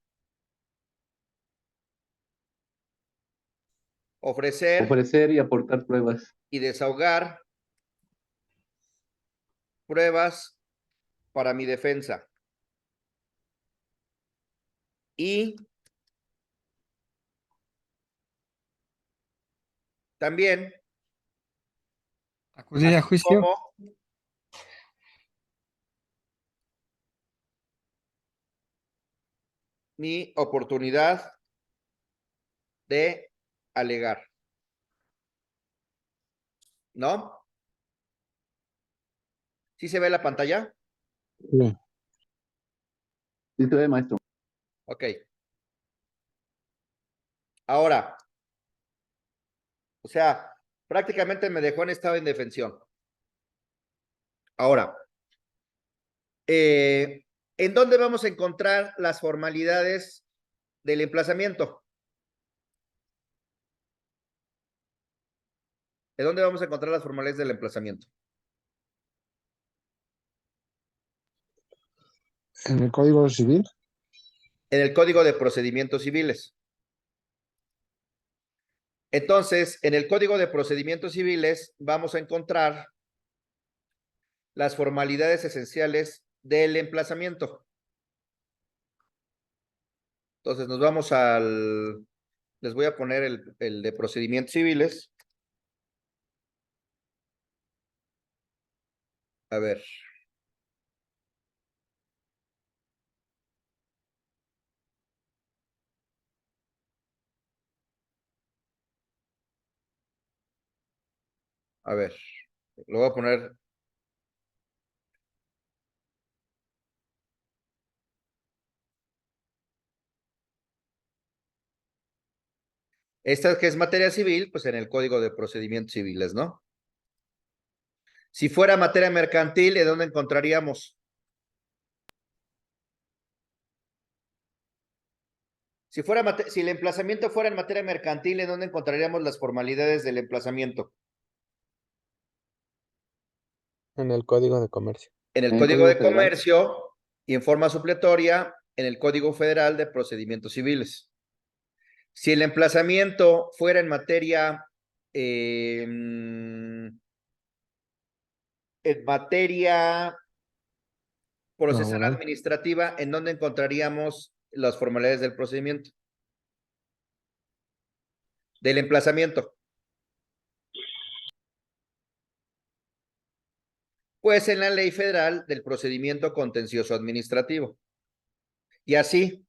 Speaker 5: ofrecer y aportar pruebas
Speaker 2: y desahogar pruebas para mi defensa. Y también
Speaker 13: acudir a
Speaker 2: así
Speaker 13: juicio,
Speaker 2: como mi oportunidad de alegar. ¿No? ¿Sí se ve la pantalla?
Speaker 12: Sí.
Speaker 5: sí se ve, maestro.
Speaker 2: Ok. Ahora, o sea, prácticamente me dejó en estado de indefensión. Ahora, ¿en dónde vamos a encontrar las formalidades del emplazamiento? ¿En dónde vamos a encontrar las formalidades del emplazamiento?
Speaker 12: En el Código Civil.
Speaker 2: En el Código de Procedimientos Civiles. Entonces, en el Código de Procedimientos Civiles vamos a encontrar las formalidades esenciales del emplazamiento. Entonces, nos vamos al... Les voy a poner el de Procedimientos Civiles. A ver. A ver. Lo voy a poner... Esta que es materia civil, pues en el Código de Procedimientos Civiles, ¿no? Si fuera materia mercantil, ¿en dónde encontraríamos? Si el emplazamiento fuera en materia mercantil, ¿en dónde encontraríamos las formalidades del emplazamiento?
Speaker 4: En el Código de Comercio.
Speaker 2: En el
Speaker 5: En el
Speaker 2: Código
Speaker 5: Código
Speaker 2: de
Speaker 5: Federal.
Speaker 2: Comercio y en forma supletoria en el Código Federal de Procedimientos Civiles. Si el emplazamiento fuera en materia procesal
Speaker 12: Laboral.
Speaker 2: administrativa, ¿en dónde encontraríamos las formalidades del procedimiento? Del emplazamiento. Pues en la Ley Federal del Procedimiento Contencioso Administrativo. Y así,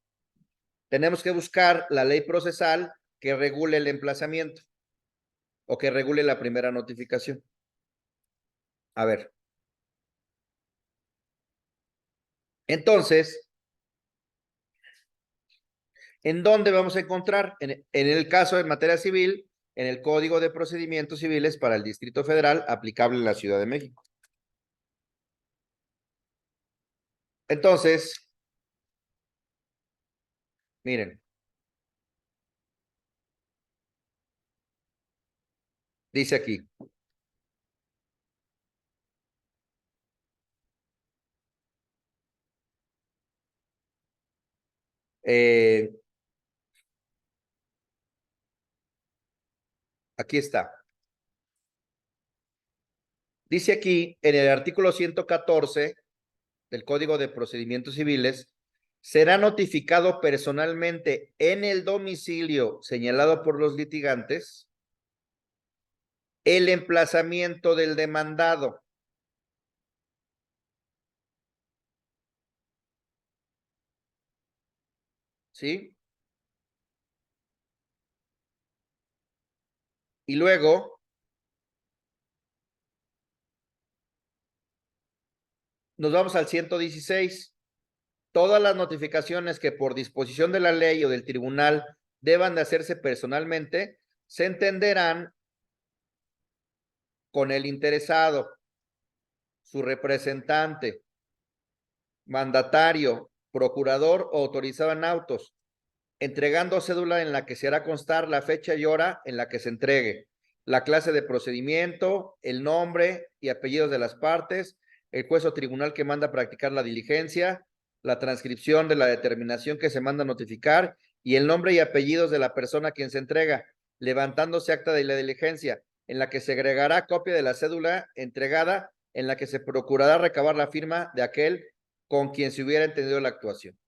Speaker 2: tenemos que buscar la ley procesal que regule el emplazamiento o que regule la primera notificación. A ver. Entonces, ¿en dónde vamos a encontrar? En el caso de materia civil, en el Código de Procedimientos Civiles para el Distrito Federal, aplicable en la Ciudad de México. Entonces, miren. Dice aquí. Aquí está. Dice aquí, en el artículo 114 del Código de Procedimientos Civiles, será notificado personalmente en el domicilio señalado por los litigantes el emplazamiento del demandado. ¿Sí? Y luego nos vamos al 116. Todas las notificaciones que por disposición de la ley o del tribunal deban de hacerse personalmente, se entenderán con el interesado, su representante, mandatario, procurador o autorizado en autos, entregando cédula en la que se hará constar la fecha y hora en la que se entregue, la clase de procedimiento, el nombre y apellidos de las partes, el juez o tribunal que manda practicar la diligencia, la transcripción de la determinación que se manda notificar y el nombre y apellidos de la persona a quien se entrega, levantándose acta de la diligencia, en la que se agregará copia de la cédula entregada, en la que se procurará recabar la firma de aquel con quien se hubiera entendido la actuación.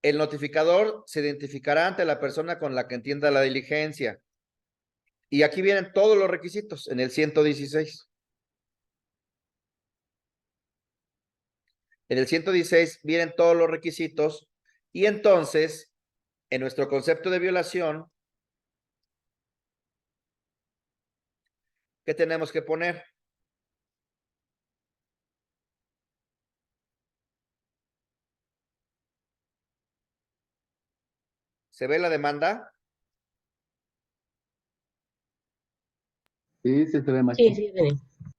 Speaker 2: El notificador se identificará ante la persona con la que entienda la diligencia. Y aquí vienen todos los requisitos en el 116. En el 116 vienen todos los requisitos y entonces, en nuestro concepto de violación, ¿qué tenemos que poner? ¿Se ve la demanda?
Speaker 5: Sí, sí se ve, maestro.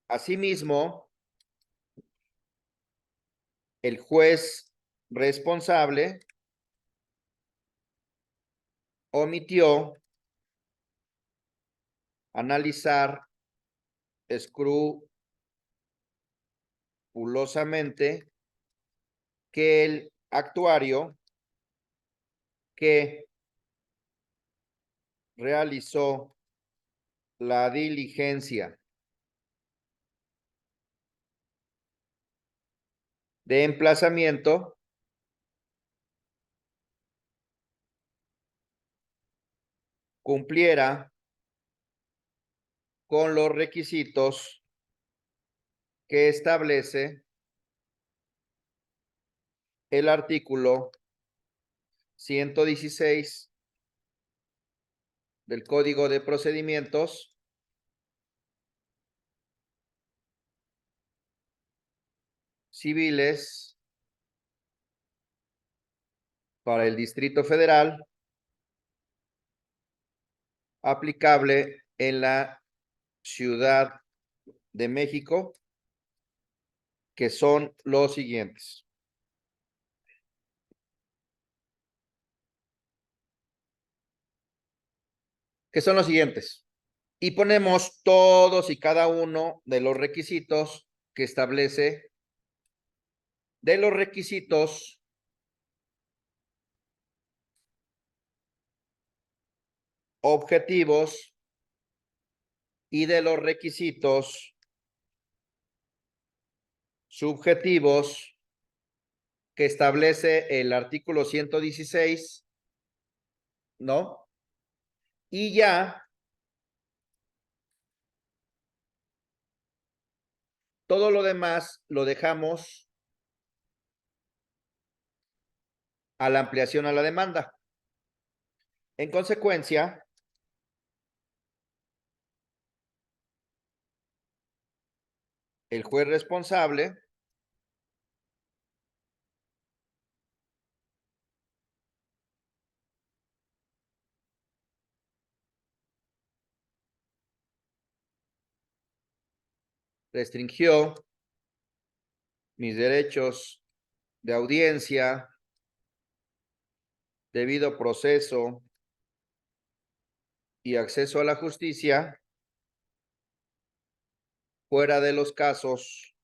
Speaker 2: Asimismo, el juez responsable omitió analizar escrupulosamente que el actuario que realizó la diligencia de emplazamiento cumpliera con los requisitos que establece el artículo 116 del Código de Procedimientos Civiles para el Distrito Federal, aplicable en la Ciudad de México, que son los siguientes. Y ponemos todos y cada uno de los requisitos que establece, de los requisitos objetivos y de los requisitos subjetivos que establece el artículo 116, ¿no? Y ya todo lo demás lo dejamos a la ampliación a la demanda. En consecuencia, el juez responsable restringió mis derechos de audiencia, debido proceso y acceso a la justicia fuera de los casos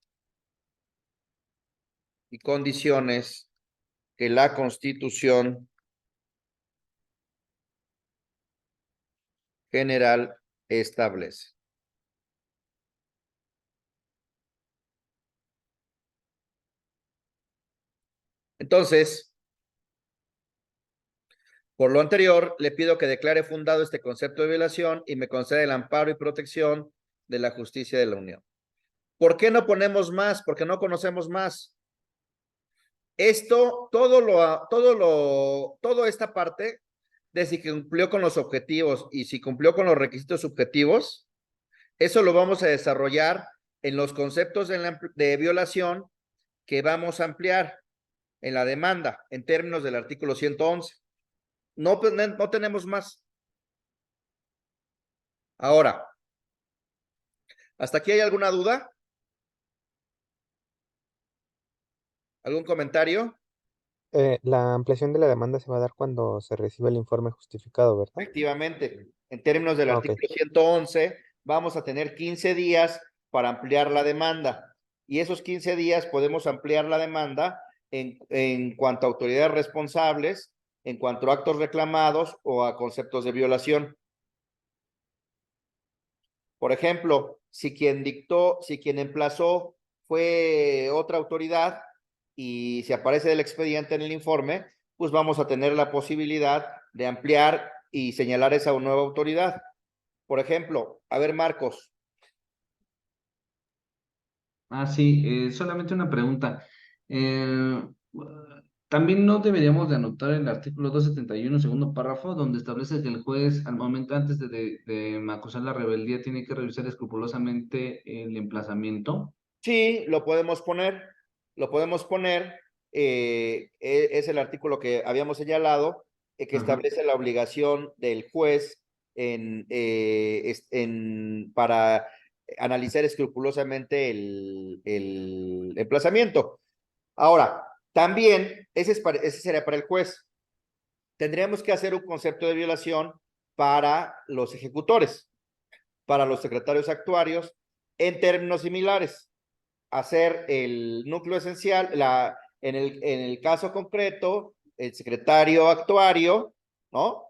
Speaker 2: y condiciones que la Constitución General establece. Entonces, por lo anterior, le pido que declare fundado este concepto de violación y me conceda el amparo y protección de la justicia de la Unión. ¿Por qué no ponemos más? Porque no conocemos más. Esto, toda esta parte de si cumplió con los objetivos y si cumplió con los requisitos subjetivos, eso lo vamos a desarrollar en los conceptos de violación que vamos a ampliar en la demanda en términos del artículo 111. No tenemos más. Ahora, ¿hasta aquí hay alguna duda? ¿Algún comentario?
Speaker 4: La ampliación de la demanda se va a dar cuando se reciba el informe justificado, ¿verdad?
Speaker 2: Efectivamente, en términos del
Speaker 4: Ok.
Speaker 2: artículo 111, vamos a tener 15 días para ampliar la demanda. Y esos 15 días podemos ampliar la demanda en cuanto a autoridades responsables, en cuanto a actos reclamados o a conceptos de violación. Por ejemplo, si quien emplazó fue otra autoridad y si aparece el expediente en el informe, pues vamos a tener la posibilidad de ampliar y señalar esa nueva autoridad. Por ejemplo, a ver, Marcos.
Speaker 6: Sí, solamente una pregunta. También no deberíamos de anotar el artículo 271, segundo párrafo, donde establece que el juez, al momento antes de acusar la rebeldía, tiene que revisar escrupulosamente el emplazamiento.
Speaker 2: Sí, lo podemos poner. Es el artículo que habíamos señalado, que establece la obligación del juez para analizar escrupulosamente el emplazamiento. Ahora, también, ese sería para el juez. Tendríamos que hacer un concepto de violación para los ejecutores, para los secretarios actuarios, en términos similares. Hacer el núcleo esencial, en el caso concreto, el secretario actuario, ¿no?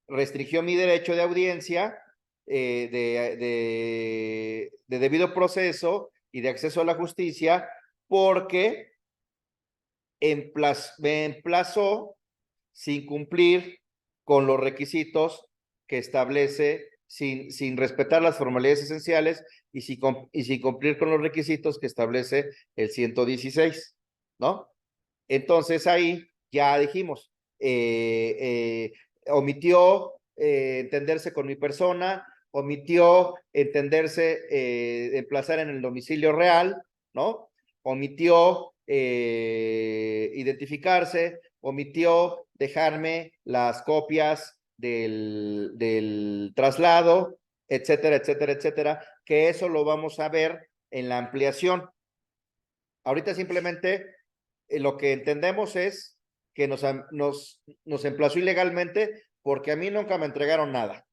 Speaker 2: Restringió mi derecho de audiencia, de debido proceso y de acceso a la justicia, porque me emplazó sin cumplir con los requisitos que establece, sin respetar las formalidades esenciales y sin cumplir con los requisitos que establece el 116, ¿no? Entonces ahí ya dijimos, omitió entenderse con mi persona, omitió entenderse, emplazar en el domicilio real, ¿no? Omitió identificarse, omitió dejarme las copias del traslado, etcétera, etcétera, etcétera, que eso lo vamos a ver en la ampliación. Ahorita simplemente lo que entendemos es que nos emplazó ilegalmente porque a mí nunca me entregaron nada.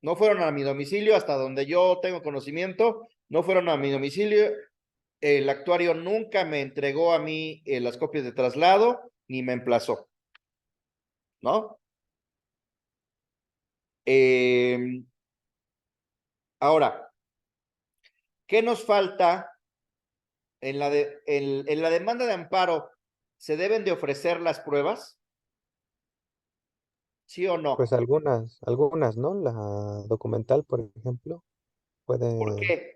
Speaker 2: No fueron a mi domicilio, hasta donde yo tengo conocimiento, no fueron a mi domicilio. El actuario nunca me entregó a mí las copias de traslado, ni me emplazó, ¿no? Ahora, ¿qué nos falta? En la demanda de amparo, ¿se deben de ofrecer las pruebas? ¿Sí o no?
Speaker 4: Pues algunas, ¿no? La documental, por ejemplo, puede...
Speaker 2: ¿Por qué?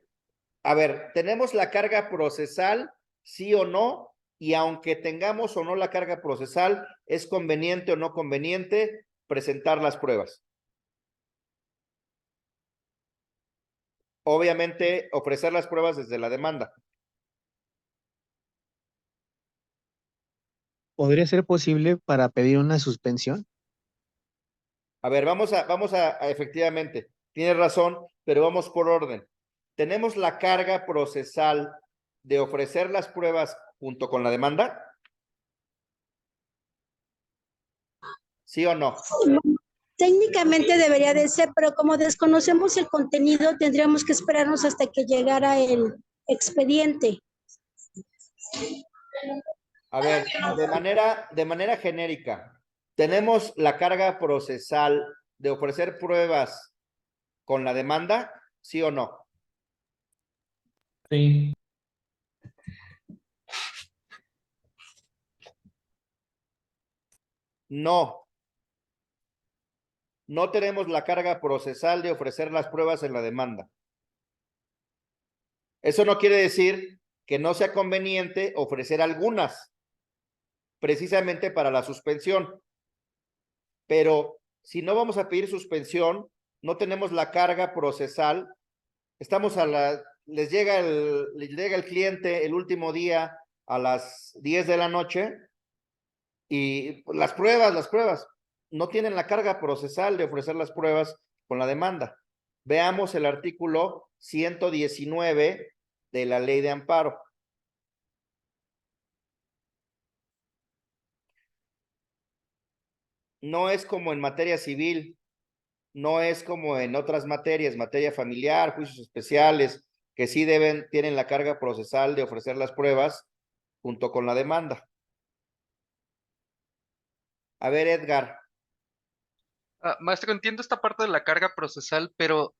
Speaker 2: A ver, tenemos la carga procesal, sí o no, y aunque tengamos o no la carga procesal, ¿es conveniente o no conveniente presentar las pruebas? Obviamente, ofrecer las pruebas desde la demanda.
Speaker 13: ¿Podría ser posible para pedir una suspensión?
Speaker 2: A ver, vamos a efectivamente, tienes razón, pero vamos por orden. ¿Tenemos la carga procesal de ofrecer las pruebas junto con la demanda? ¿Sí o no?
Speaker 14: Técnicamente debería de ser, pero como desconocemos el contenido, tendríamos que esperarnos hasta que llegara el expediente.
Speaker 2: A ver, de manera genérica, ¿tenemos la carga procesal de ofrecer pruebas con la demanda? ¿Sí o no?
Speaker 6: Sí.
Speaker 2: No. No tenemos la carga procesal de ofrecer las pruebas en la demanda. Eso no quiere decir que no sea conveniente ofrecer algunas, precisamente para la suspensión. Pero si no vamos a pedir suspensión, no tenemos la carga procesal, les llega el cliente el último día a las 10 de la noche y las pruebas, no tienen la carga procesal de ofrecer las pruebas con la demanda. Veamos el artículo 119 de la Ley de Amparo. No es como en materia civil, no es como en otras materias, materia familiar, juicios especiales, que sí tienen la carga procesal de ofrecer las pruebas junto con la demanda. A ver, Edgar.
Speaker 15: Maestro, entiendo esta parte de la carga procesal, pero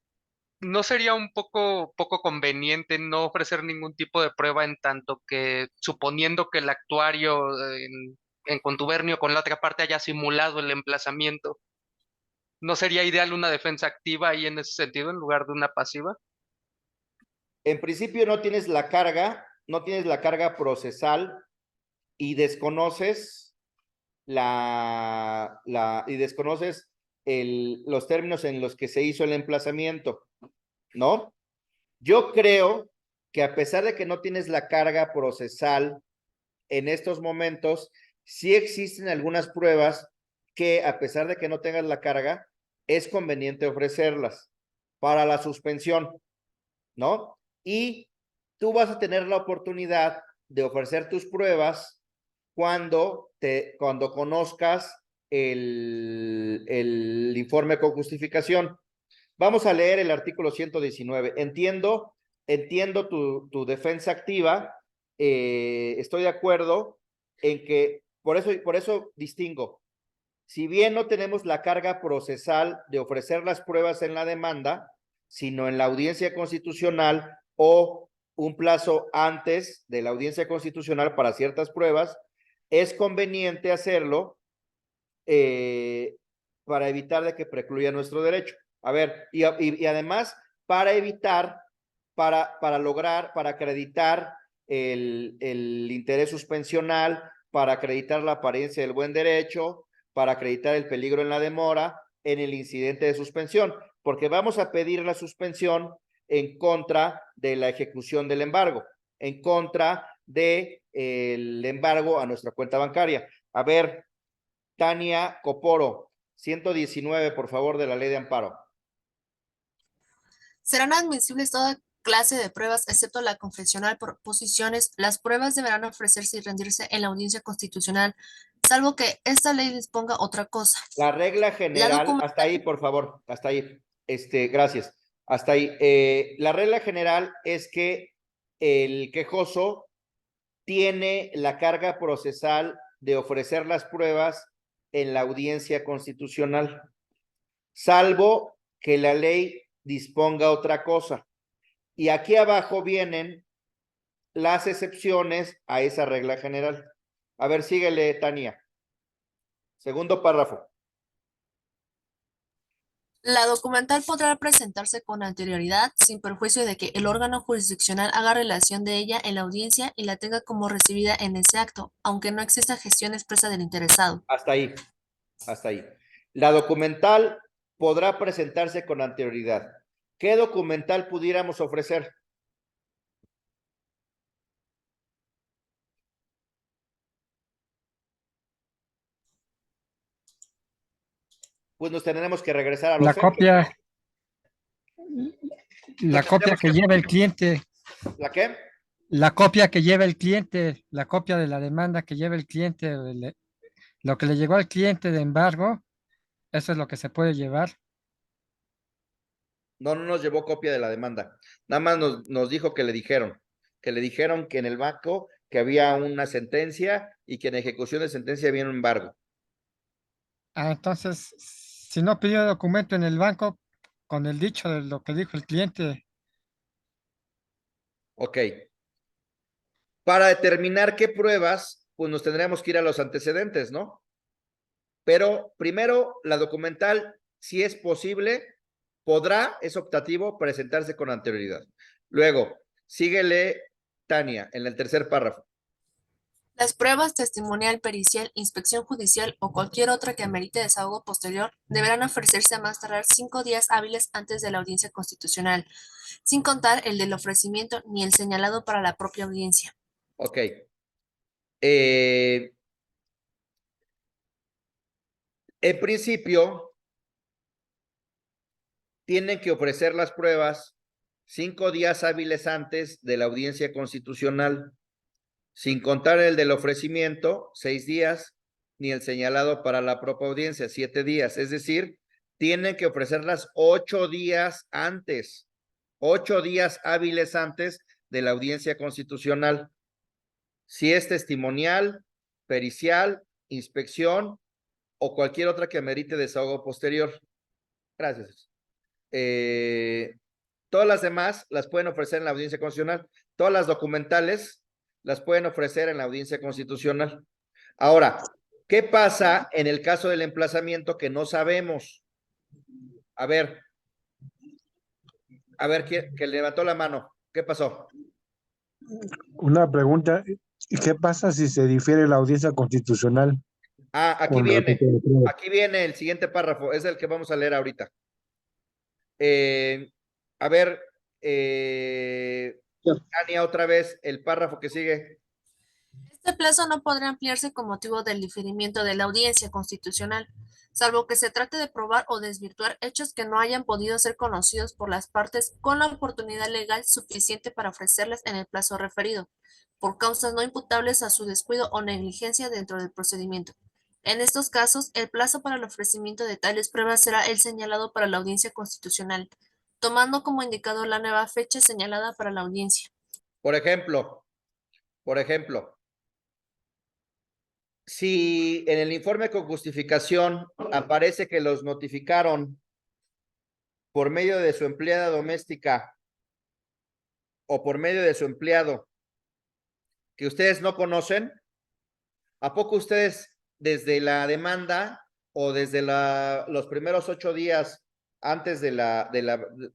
Speaker 15: ¿no sería un poco conveniente no ofrecer ningún tipo de prueba en tanto que, suponiendo que el actuario en contubernio con la otra parte haya simulado el emplazamiento, ¿no sería ideal una defensa activa ahí en ese sentido en lugar de una pasiva?
Speaker 2: En principio no tienes la carga procesal y desconoces los términos en los que se hizo el emplazamiento, ¿no? Yo creo que a pesar de que no tienes la carga procesal en estos momentos, sí existen algunas pruebas que a pesar de que no tengas la carga, es conveniente ofrecerlas para la suspensión, ¿no? Y tú vas a tener la oportunidad de ofrecer tus pruebas cuando conozcas el informe con justificación. Vamos a leer el artículo 119. Entiendo tu defensa activa. Estoy de acuerdo en que, por eso distingo. Si bien no tenemos la carga procesal de ofrecer las pruebas en la demanda, sino en la audiencia constitucional o un plazo antes de la audiencia constitucional para ciertas pruebas, es conveniente hacerlo para evitar de que precluya nuestro derecho. A ver, y además para evitar, para acreditar el interés suspensional, para acreditar la apariencia del buen derecho, para acreditar el peligro en la demora en el incidente de suspensión, porque vamos a pedir la suspensión en contra de la ejecución del embargo, en contra del embargo a nuestra cuenta bancaria. A ver, Tania Coporo, 119, por favor, de la ley de amparo.
Speaker 16: Serán admisibles toda clase de pruebas, excepto la confesional por posiciones. Las pruebas deberán ofrecerse y rendirse en la audiencia constitucional, salvo que esta ley disponga otra cosa.
Speaker 2: La regla general, hasta ahí, por favor, hasta ahí. Gracias. Hasta ahí. La regla general es que el quejoso tiene la carga procesal de ofrecer las pruebas en la audiencia constitucional, salvo que la ley disponga otra cosa. Y aquí abajo vienen las excepciones a esa regla general. A ver, síguele, Tania. Segundo párrafo.
Speaker 16: La documental podrá presentarse con anterioridad, sin perjuicio de que el órgano jurisdiccional haga relación de ella en la audiencia y la tenga como recibida en ese acto, aunque no exista gestión expresa del interesado.
Speaker 2: Hasta ahí. Hasta ahí. La documental podrá presentarse con anterioridad. ¿Qué documental pudiéramos ofrecer? Pues nos tendremos que regresar a los
Speaker 17: La
Speaker 2: hechos,
Speaker 17: copia,
Speaker 2: ¿no?
Speaker 17: la copia que lleva el cliente.
Speaker 2: ¿La qué?
Speaker 17: La copia que lleva el cliente, la copia de la demanda que lleva el cliente, lo que le llegó al cliente de embargo, eso es lo que se puede llevar.
Speaker 2: No nos llevó copia de la demanda. Nada más nos dijo que le dijeron que en el banco que había una sentencia y que en ejecución de sentencia había un embargo.
Speaker 17: Ah, entonces, si no pidió documento en el banco, con el dicho de lo que dijo el cliente.
Speaker 2: Ok. Para determinar qué pruebas, pues nos tendríamos que ir a los antecedentes, ¿no? Pero primero, la documental, si es posible, podrá, es optativo, presentarse con anterioridad. Luego, síguele, Tania, en el tercer párrafo.
Speaker 16: Las pruebas testimonial, pericial, inspección judicial o cualquier otra que amerite desahogo posterior deberán ofrecerse a más tardar 5 días hábiles antes de la audiencia constitucional, sin contar el del ofrecimiento ni el señalado para la propia audiencia.
Speaker 2: Ok. En principio, tienen que ofrecer las pruebas 5 días hábiles antes de la audiencia constitucional, sin contar el del ofrecimiento, 6 días, ni el señalado para la propia audiencia, 7 días. Es decir, tienen que ofrecerlas 8 días antes, 8 días hábiles antes de la audiencia constitucional. Si es testimonial, pericial, inspección o cualquier otra que amerite desahogo posterior. Gracias. Todas las demás las pueden ofrecer en la audiencia constitucional. Todas las documentales las pueden ofrecer en la audiencia constitucional. Ahora, ¿qué pasa en el caso del emplazamiento que no sabemos? A ver, ¿quién que levantó la mano? ¿Qué pasó?
Speaker 12: Una pregunta, ¿y qué pasa si se difiere la audiencia constitucional?
Speaker 2: Aquí
Speaker 12: con
Speaker 2: viene,
Speaker 12: respecto a la prueba?
Speaker 2: aquí viene el siguiente párrafo, es el que vamos a leer ahorita. A ver, Tania, otra vez, el párrafo que sigue.
Speaker 16: Este plazo no podrá ampliarse con motivo del diferimiento de la audiencia constitucional, salvo que se trate de probar o desvirtuar hechos que no hayan podido ser conocidos por las partes con la oportunidad legal suficiente para ofrecerlas en el plazo referido, por causas no imputables a su descuido o negligencia dentro del procedimiento. En estos casos, el plazo para el ofrecimiento de tales pruebas será el señalado para la audiencia constitucional, tomando como indicador la nueva fecha señalada para la audiencia.
Speaker 2: Por ejemplo, si en el informe con justificación aparece que los notificaron por medio de su empleada doméstica o por medio de su empleado que ustedes no conocen, ¿a poco ustedes desde la demanda o desde los primeros 8 días antes de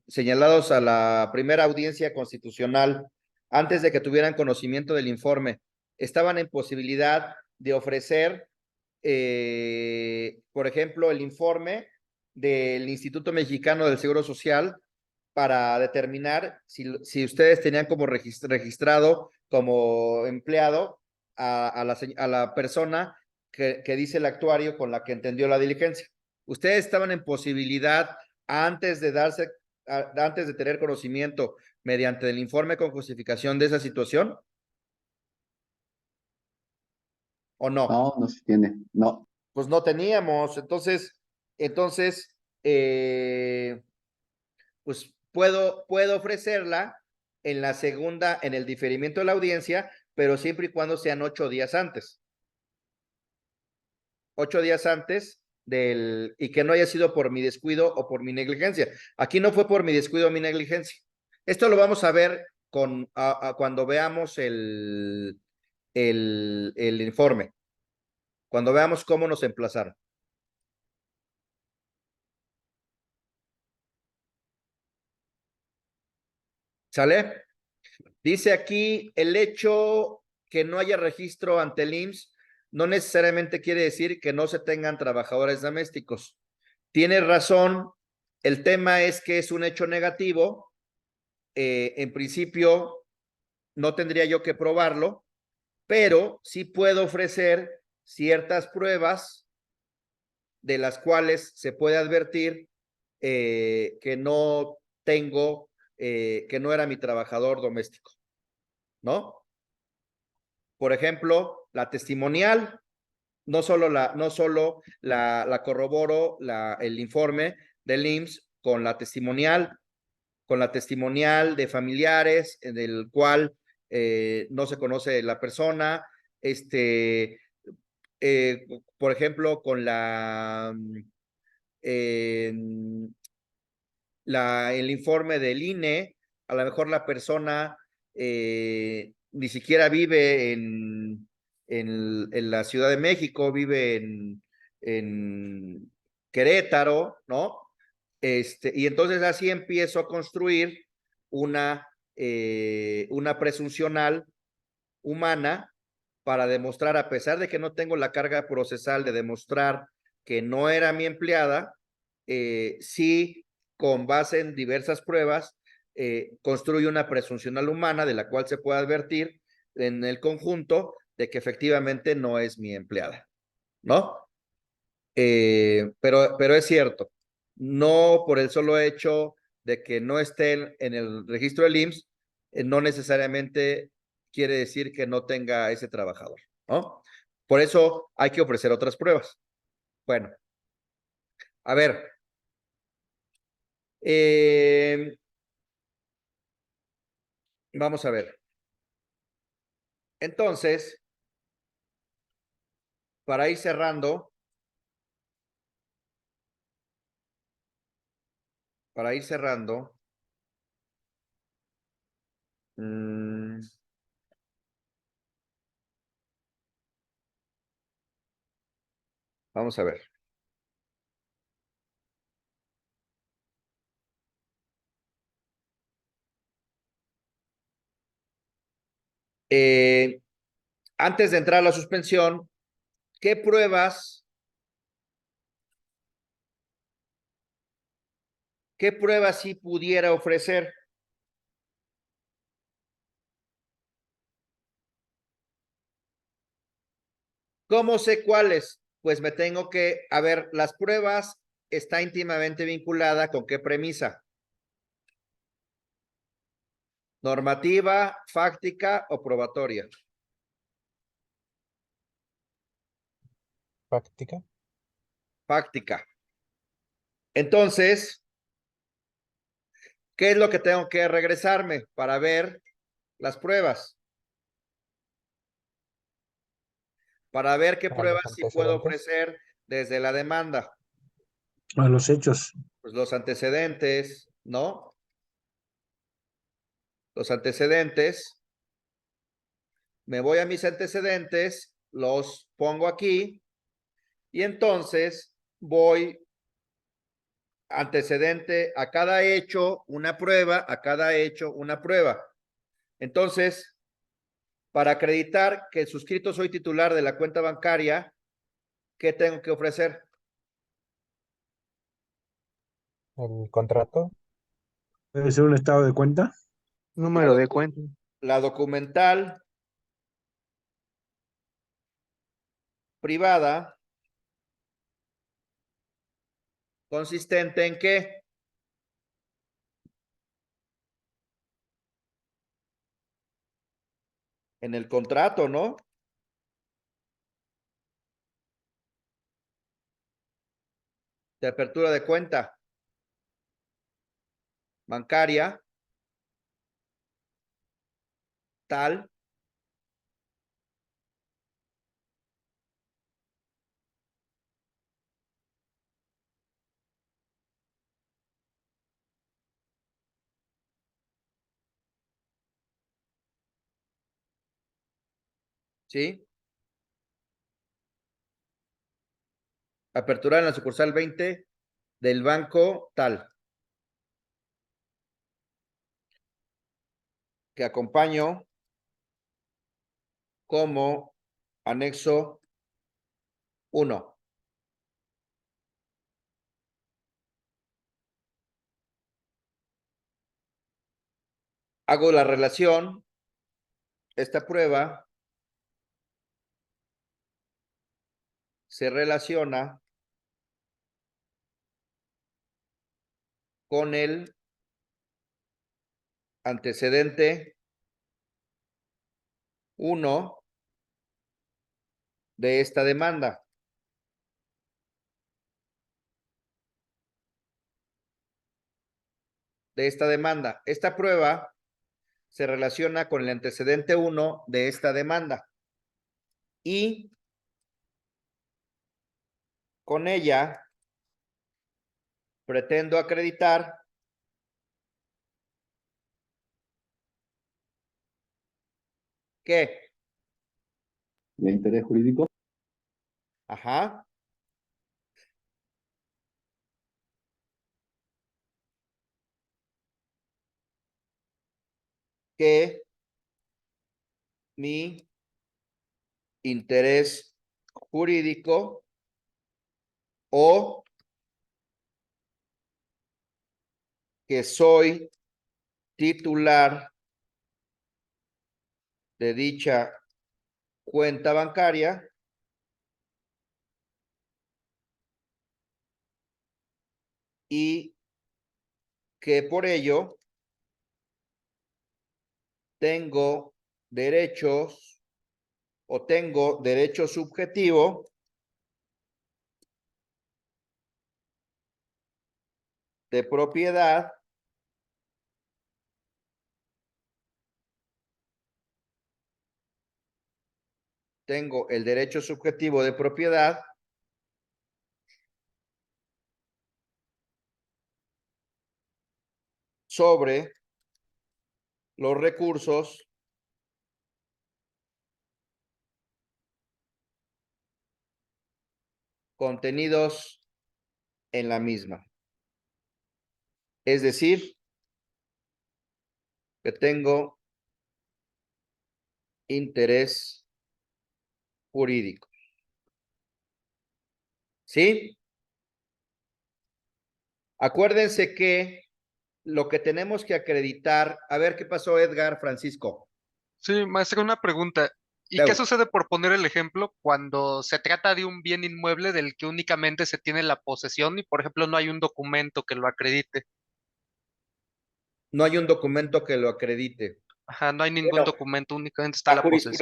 Speaker 2: señalados a la primera audiencia constitucional, antes de que tuvieran conocimiento del informe, estaban en posibilidad de ofrecer, por ejemplo, el informe del Instituto Mexicano del Seguro Social para determinar si ustedes tenían como registrado como empleado a la persona que dice el actuario con la que entendió la diligencia? ¿Ustedes estaban en posibilidad antes de tener conocimiento mediante el informe con justificación de esa situación? ¿O no?
Speaker 5: No, no se tiene, no.
Speaker 2: Pues no teníamos, entonces, pues puedo ofrecerla en la segunda, en el diferimiento de la audiencia, pero siempre y cuando sean 8 días antes. 8 días antes y que no haya sido por mi descuido o por mi negligencia. Aquí no fue por mi descuido o mi negligencia. Esto lo vamos a ver cuando veamos el informe, cuando veamos cómo nos emplazaron. ¿Sale? Dice aquí, el hecho que no haya registro ante el IMSS no necesariamente quiere decir que no se tengan trabajadores domésticos. Tiene razón, el tema es que es un hecho negativo. En principio, no tendría yo que probarlo, pero sí puedo ofrecer ciertas pruebas de las cuales se puede advertir que no tengo, que no era mi trabajador doméstico, ¿no? Por ejemplo, la testimonial, no solo la corroboro el informe del IMSS con la testimonial de familiares, del cual no se conoce la persona, por ejemplo, con el informe del INE, a lo mejor la persona ni siquiera vive en la Ciudad de México, vive en Querétaro, ¿no? Y entonces así empiezo a construir una presuncional humana para demostrar, a pesar de que no tengo la carga procesal de demostrar que no era mi empleada, sí, con base en diversas pruebas, construyo una presuncional humana de la cual se puede advertir en el conjunto de que efectivamente no es mi empleada, ¿no? Pero es cierto, no por el solo hecho de que no esté en el registro del IMSS, no necesariamente quiere decir que no tenga ese trabajador, ¿no? Por eso hay que ofrecer otras pruebas. Bueno, a ver. Vamos a ver. Entonces, para ir cerrando, para ir cerrando. Vamos a ver. Antes de entrar a la suspensión, ¿qué pruebas sí pudiera ofrecer? ¿Cómo sé cuáles? Pues me tengo que, a ver, las pruebas está íntimamente vinculada con qué premisa. Normativa, fáctica o probatoria.
Speaker 4: Práctica.
Speaker 2: Fáctica. Entonces, ¿qué es lo que tengo que regresarme para ver las pruebas? Para ver qué
Speaker 4: A los
Speaker 2: pruebas sí puedo
Speaker 4: antecedentes.
Speaker 2: ofrecer desde la demanda.
Speaker 12: A los hechos.
Speaker 2: Pues los antecedentes, ¿no? Los antecedentes. Me voy a mis antecedentes, los pongo aquí y entonces voy antecedente a cada hecho una prueba, a cada hecho una prueba. Entonces, para acreditar que el suscrito soy titular de la cuenta bancaria, ¿qué tengo que ofrecer?
Speaker 4: El contrato.
Speaker 12: Debe ser un estado de cuenta.
Speaker 13: Número de cuenta.
Speaker 2: La documental privada consistente en qué? En el contrato, ¿no? De apertura de cuenta bancaria tal ¿sí? Apertura en la sucursal 20 del banco tal. Que acompaño como anexo 1. Hago la relación, esta prueba se relaciona con el antecedente 1 de esta demanda. Esta prueba se relaciona con el antecedente 1 de esta demanda. Y con ella pretendo acreditar que
Speaker 5: ¿De interés jurídico?
Speaker 2: ajá, que mi interés jurídico o que soy titular de dicha cuenta bancaria y que por ello tengo derechos o tengo derecho subjetivo de propiedad tengo el derecho subjetivo de propiedad sobre los recursos contenidos en la misma. Es decir, que tengo interés jurídico. ¿Sí? Acuérdense que lo que tenemos que acreditar, a ver qué pasó, Edgar, Francisco.
Speaker 15: Sí, maestro, una pregunta. ¿Y qué sucede, por poner el ejemplo, cuando se trata de un bien inmueble del que únicamente se tiene la posesión y, por ejemplo, no hay un documento que lo acredite?
Speaker 2: No hay un documento que lo acredite.
Speaker 15: Ajá, no hay ningún
Speaker 2: Bueno,
Speaker 15: documento, únicamente está la posesión.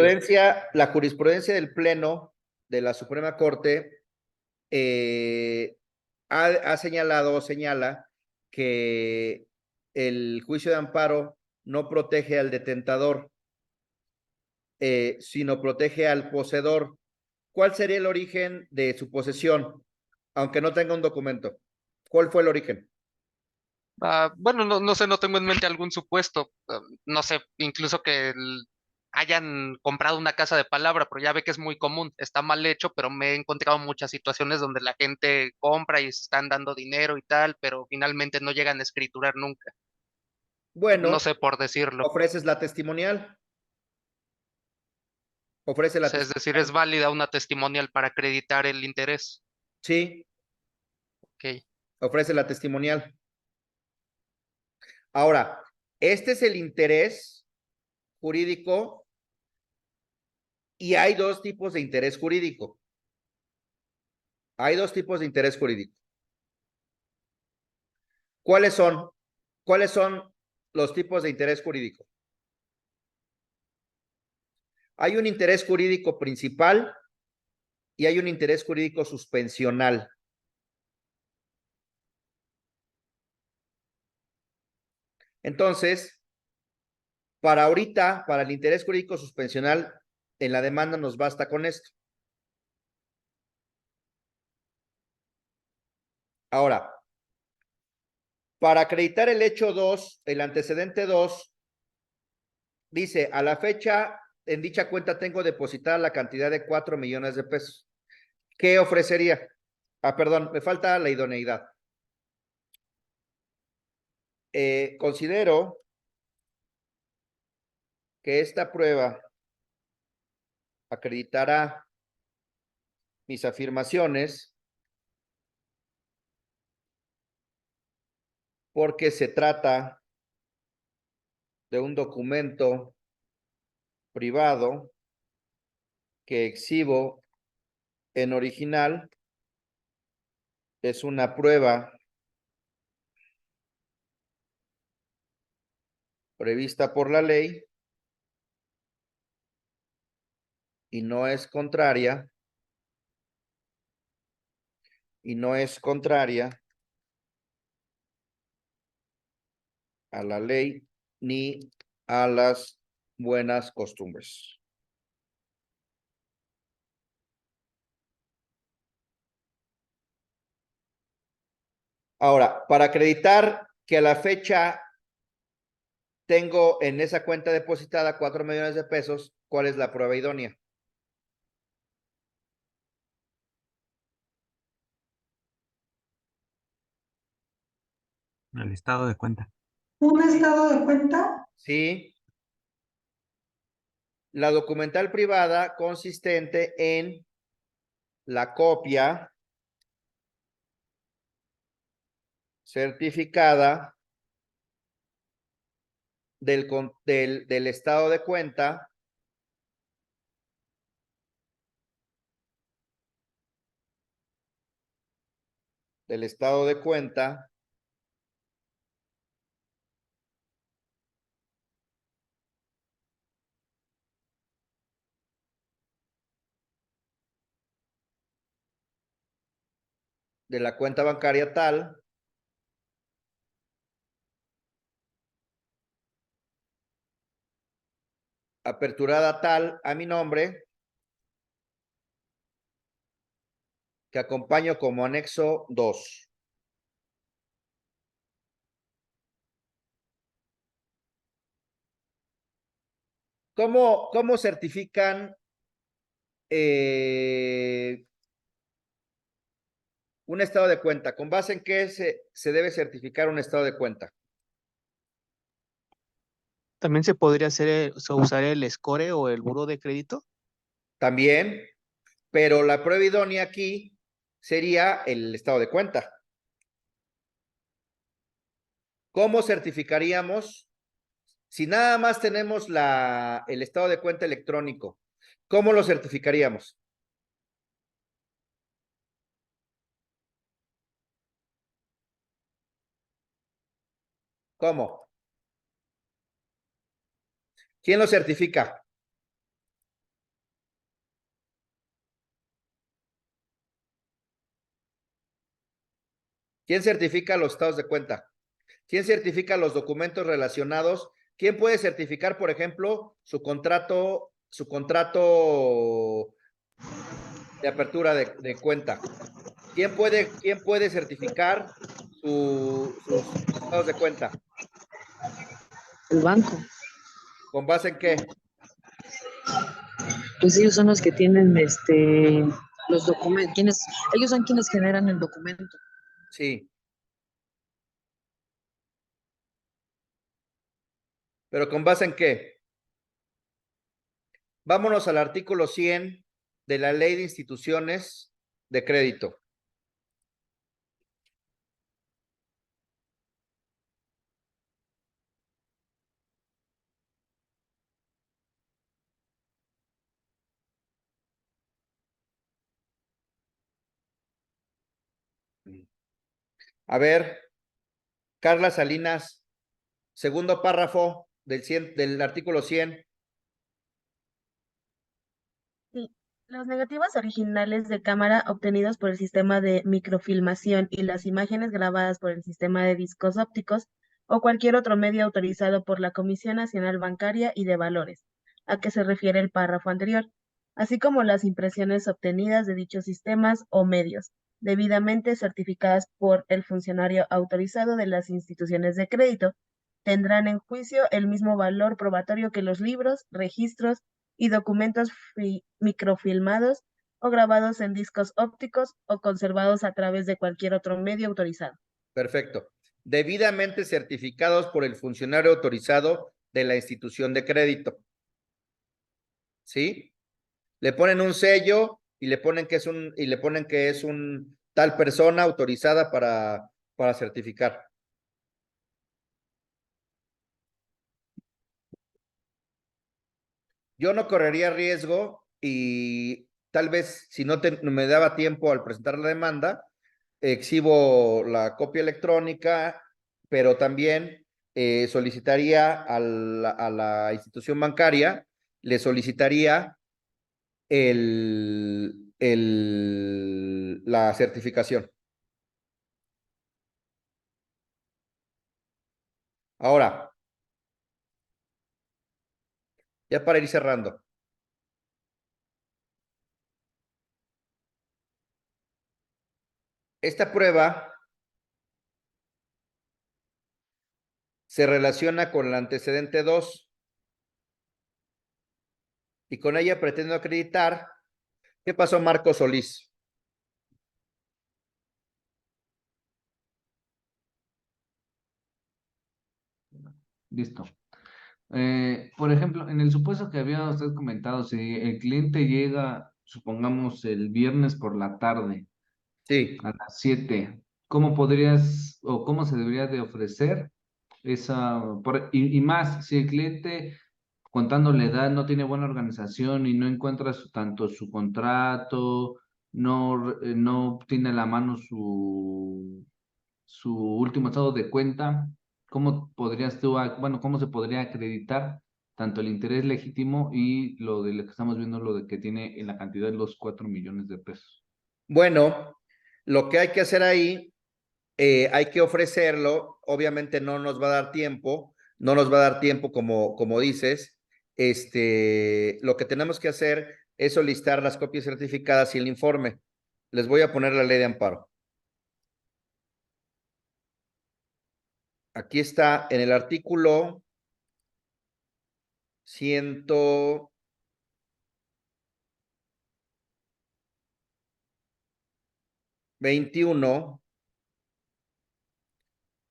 Speaker 2: La jurisprudencia del Pleno de la Suprema Corte ha señalado o señala que el juicio de amparo no protege al detentador, sino protege al poseedor. ¿Cuál sería el origen de su posesión, aunque no tenga un documento? ¿Cuál fue el origen?
Speaker 15: Bueno, no sé, no tengo en mente algún supuesto. No sé, incluso que hayan comprado una casa de palabra, pero ya ve que es muy común. Está mal hecho, pero me he encontrado muchas situaciones donde la gente compra y se están dando dinero y tal, pero finalmente no llegan a escriturar nunca.
Speaker 2: Bueno,
Speaker 15: No sé por decirlo.
Speaker 2: ofreces la testimonial. Ofrece la
Speaker 15: O sea, es decir, es válida una testimonial para acreditar el interés.
Speaker 2: Sí.
Speaker 15: Ok.
Speaker 2: Ofrece la testimonial. Ahora, este es el interés jurídico y hay dos tipos de interés jurídico. Hay dos tipos de interés jurídico. ¿Cuáles son? ¿Cuáles son los tipos de interés jurídico? Hay un interés jurídico principal y hay un interés jurídico suspensional. Entonces, para ahorita, para el interés jurídico suspensional, en la demanda nos basta con esto. Ahora, para acreditar el hecho 2, el antecedente 2, dice, a la fecha, en dicha cuenta tengo depositada la cantidad de 4 millones de pesos. ¿Qué ofrecería? Perdón, me falta la idoneidad. Considero que esta prueba acreditará mis afirmaciones porque se trata de un documento privado que exhibo en original. Es una prueba prevista por la ley y no es contraria a la ley ni a las buenas costumbres. Ahora, para acreditar que a la fecha tengo en esa cuenta depositada 4 millones de pesos, ¿cuál es la prueba idónea?
Speaker 18: El estado de cuenta.
Speaker 19: ¿Un estado de cuenta?
Speaker 2: Sí. La documental privada consistente en la copia certificada del estado de cuenta de la cuenta bancaria tal, aperturada tal a mi nombre, que acompaño como anexo 2. ¿Cómo certifican un estado de cuenta? ¿Con base en qué se debe certificar un estado de cuenta?
Speaker 13: También se podría usar el score o el buro de crédito.
Speaker 2: También, pero la prueba idónea aquí sería el estado de cuenta. ¿Cómo certificaríamos? Si nada más tenemos el estado de cuenta electrónico, ¿cómo lo certificaríamos? ¿Cómo? ¿Quién lo certifica? ¿Quién certifica los estados de cuenta? ¿Quién certifica los documentos relacionados? ¿Quién puede certificar, por ejemplo, su contrato de apertura de cuenta? ¿Quién puede certificar sus estados de cuenta?
Speaker 7: El banco.
Speaker 2: ¿Con base en qué?
Speaker 7: Pues ellos son los que tienen los documentos, ellos son quienes generan el documento.
Speaker 2: Sí. ¿Pero con base en qué? Vámonos al artículo 100 de la Ley de Instituciones de Crédito. A ver, Carla Salinas, segundo párrafo del artículo 100.
Speaker 18: Sí, los negativos originales de cámara obtenidos por el sistema de microfilmación y las imágenes grabadas por el sistema de discos ópticos o cualquier otro medio autorizado por la Comisión Nacional Bancaria y de Valores, a que se refiere el párrafo anterior, así como las impresiones obtenidas de dichos sistemas o medios, debidamente certificadas por el funcionario autorizado de las instituciones de crédito, tendrán en juicio el mismo valor probatorio que los libros, registros y documentos microfilmados o grabados en discos ópticos o conservados a través de cualquier otro medio autorizado.
Speaker 2: Perfecto. Debidamente certificados por el funcionario autorizado de la institución de crédito. ¿Sí? Le ponen un sello y le ponen que es un tal persona autorizada para certificar. Yo no correría riesgo y tal vez si no me daba tiempo al presentar la demanda, exhibo la copia electrónica, pero también solicitaría a la institución bancaria, le solicitaría la certificación. Ahora, ya para ir cerrando. Esta prueba se relaciona con el antecedente 2 y con ella pretendo acreditar qué pasó Marco Solís.
Speaker 6: Listo. Por ejemplo, en el supuesto que había usted comentado, si el cliente llega, supongamos, el viernes por la tarde,
Speaker 2: sí,
Speaker 6: a las 7, ¿cómo podrías o cómo se debería de ofrecer y más, si el cliente, contando la edad, no tiene buena organización y no encuentra tanto su contrato, no tiene a la mano su último estado de cuenta, ¿cómo podrías tú, cómo se podría acreditar tanto el interés legítimo y lo de lo que estamos viendo, lo de que tiene en la cantidad de los 4 millones de pesos?
Speaker 2: Bueno, lo que hay que hacer ahí, hay que ofrecerlo, obviamente no nos va a dar tiempo, como dices, lo que tenemos que hacer es solicitar las copias certificadas y el informe. Les voy a poner la ley de amparo. Aquí está en el artículo 121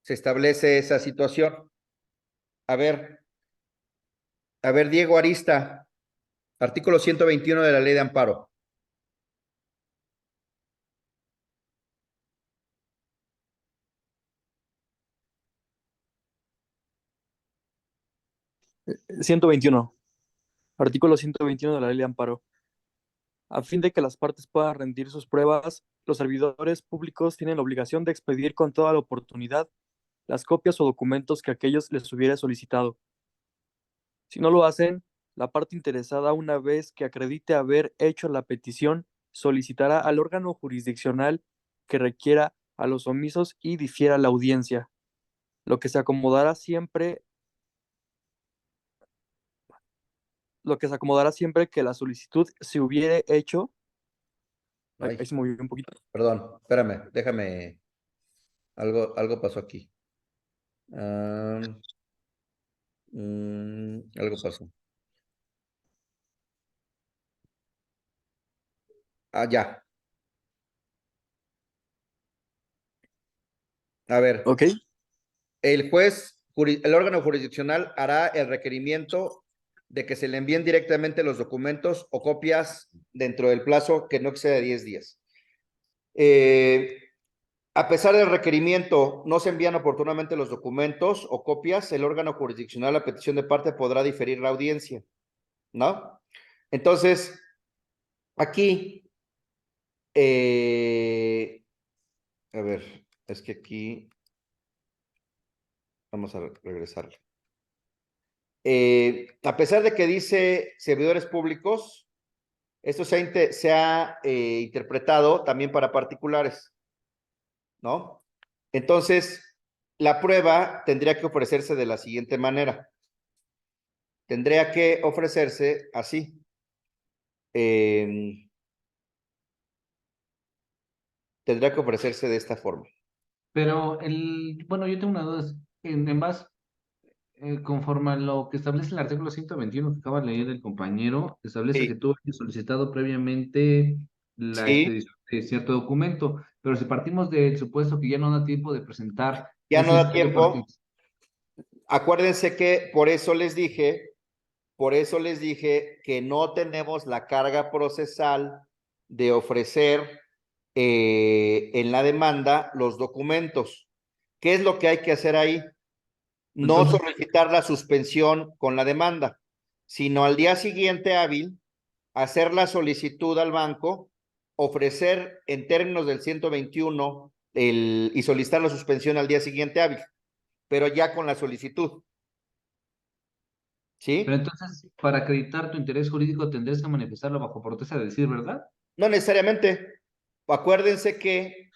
Speaker 2: se establece esa situación. A ver, Diego Arista, artículo 121 de la Ley de Amparo.
Speaker 20: Eh, 121. Artículo 121 de la Ley de Amparo. A fin de que las partes puedan rendir sus pruebas, los servidores públicos tienen la obligación de expedir con toda la oportunidad las copias o documentos que aquellos les hubiera solicitado. Si no lo hacen, la parte interesada, una vez que acredite haber hecho la petición, solicitará al órgano jurisdiccional que requiera a los omisos y difiera la audiencia, lo que se acomodará siempre que la solicitud se hubiere hecho.
Speaker 2: Ay,
Speaker 20: Ahí se movió un poquito.
Speaker 2: perdón, espérame, déjame. Algo pasó aquí. Algo pasó. Ya. A ver.
Speaker 20: Ok.
Speaker 2: El órgano jurisdiccional hará el requerimiento de que se le envíen directamente los documentos o copias dentro del plazo que no exceda 10 días. A pesar del requerimiento, no se envían oportunamente los documentos o copias, el órgano jurisdiccional a petición de parte podrá diferir la audiencia, ¿no? Entonces, aquí, a ver, es que aquí, vamos a regresarle. A pesar de que dice servidores públicos, esto se ha interpretado también para particulares, ¿no? Entonces, la prueba tendría que ofrecerse de la siguiente manera. Tendría que ofrecerse así. Tendría que ofrecerse de esta forma.
Speaker 6: Pero bueno, yo tengo una duda. En base, conforme a lo que establece el artículo 121 que acaba de leer el compañero, establece que tú has solicitado previamente la expedición de cierto documento, pero si partimos del supuesto que ya no da tiempo de presentar
Speaker 2: Ya no
Speaker 6: ese
Speaker 2: da tiempo. Acuérdense que por eso les dije que no tenemos la carga procesal de ofrecer en la demanda los documentos. ¿Qué es lo que hay que hacer ahí? No solicitar la suspensión con la demanda, sino al día siguiente hábil, hacer la solicitud al banco, ofrecer en términos del 121 y solicitar la suspensión al día siguiente hábil, pero ya con la solicitud. ¿Sí?
Speaker 6: Pero entonces, para acreditar tu interés jurídico, tendrás que manifestarlo bajo protesta de decir verdad.
Speaker 2: No necesariamente. Acuérdense que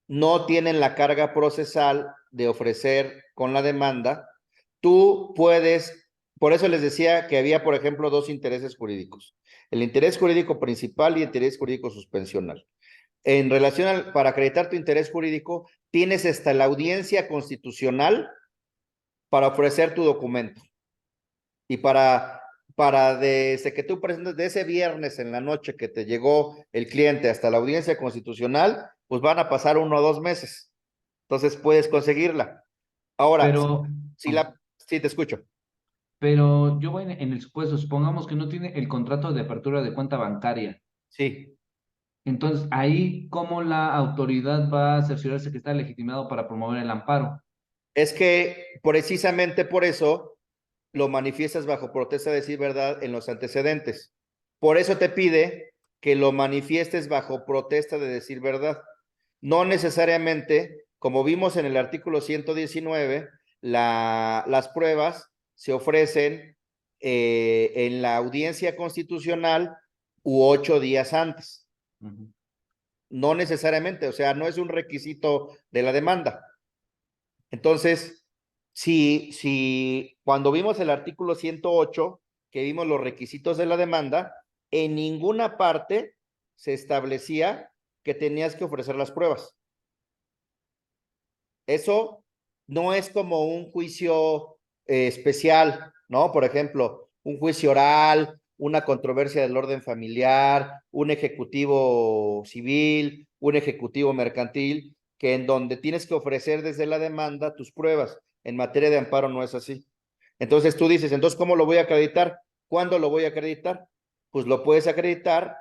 Speaker 2: no tienen la carga procesal de ofrecer con la demanda. Tú puedes, por eso les decía que había, por ejemplo, dos intereses jurídicos. El interés jurídico principal y el interés jurídico suspensional. En relación para acreditar tu interés jurídico, tienes hasta la audiencia constitucional para ofrecer tu documento. Y desde que tú presentas, de ese viernes en la noche que te llegó el cliente hasta la audiencia constitucional, pues van a pasar 1 o 2 meses. Entonces puedes conseguirla. Ahora,
Speaker 6: pero,
Speaker 2: sí, te escucho.
Speaker 6: Pero yo voy en el supuesto, supongamos que no tiene el contrato de apertura de cuenta bancaria.
Speaker 2: Sí.
Speaker 6: Entonces, ahí, ¿cómo la autoridad va a cerciorarse que está legitimado para promover el amparo?
Speaker 2: Es que precisamente por eso lo manifiestas bajo protesta de decir verdad en los antecedentes. Por eso te pide que lo manifiestes bajo protesta de decir verdad. No necesariamente, como vimos en el artículo 119, las pruebas se ofrecen en la audiencia constitucional u 8 días antes. No necesariamente, o sea, no es un requisito de la demanda. Entonces, si cuando vimos el artículo 108, que vimos los requisitos de la demanda, en ninguna parte se establecía que tenías que ofrecer las pruebas. Eso no es como un juicio especial, ¿no? Por ejemplo, un juicio oral, una controversia del orden familiar, un ejecutivo civil, un ejecutivo mercantil, que en donde tienes que ofrecer desde la demanda tus pruebas. En materia de amparo no es así. Entonces tú dices, entonces, ¿cómo lo voy a acreditar? ¿Cuándo lo voy a acreditar? Pues lo puedes acreditar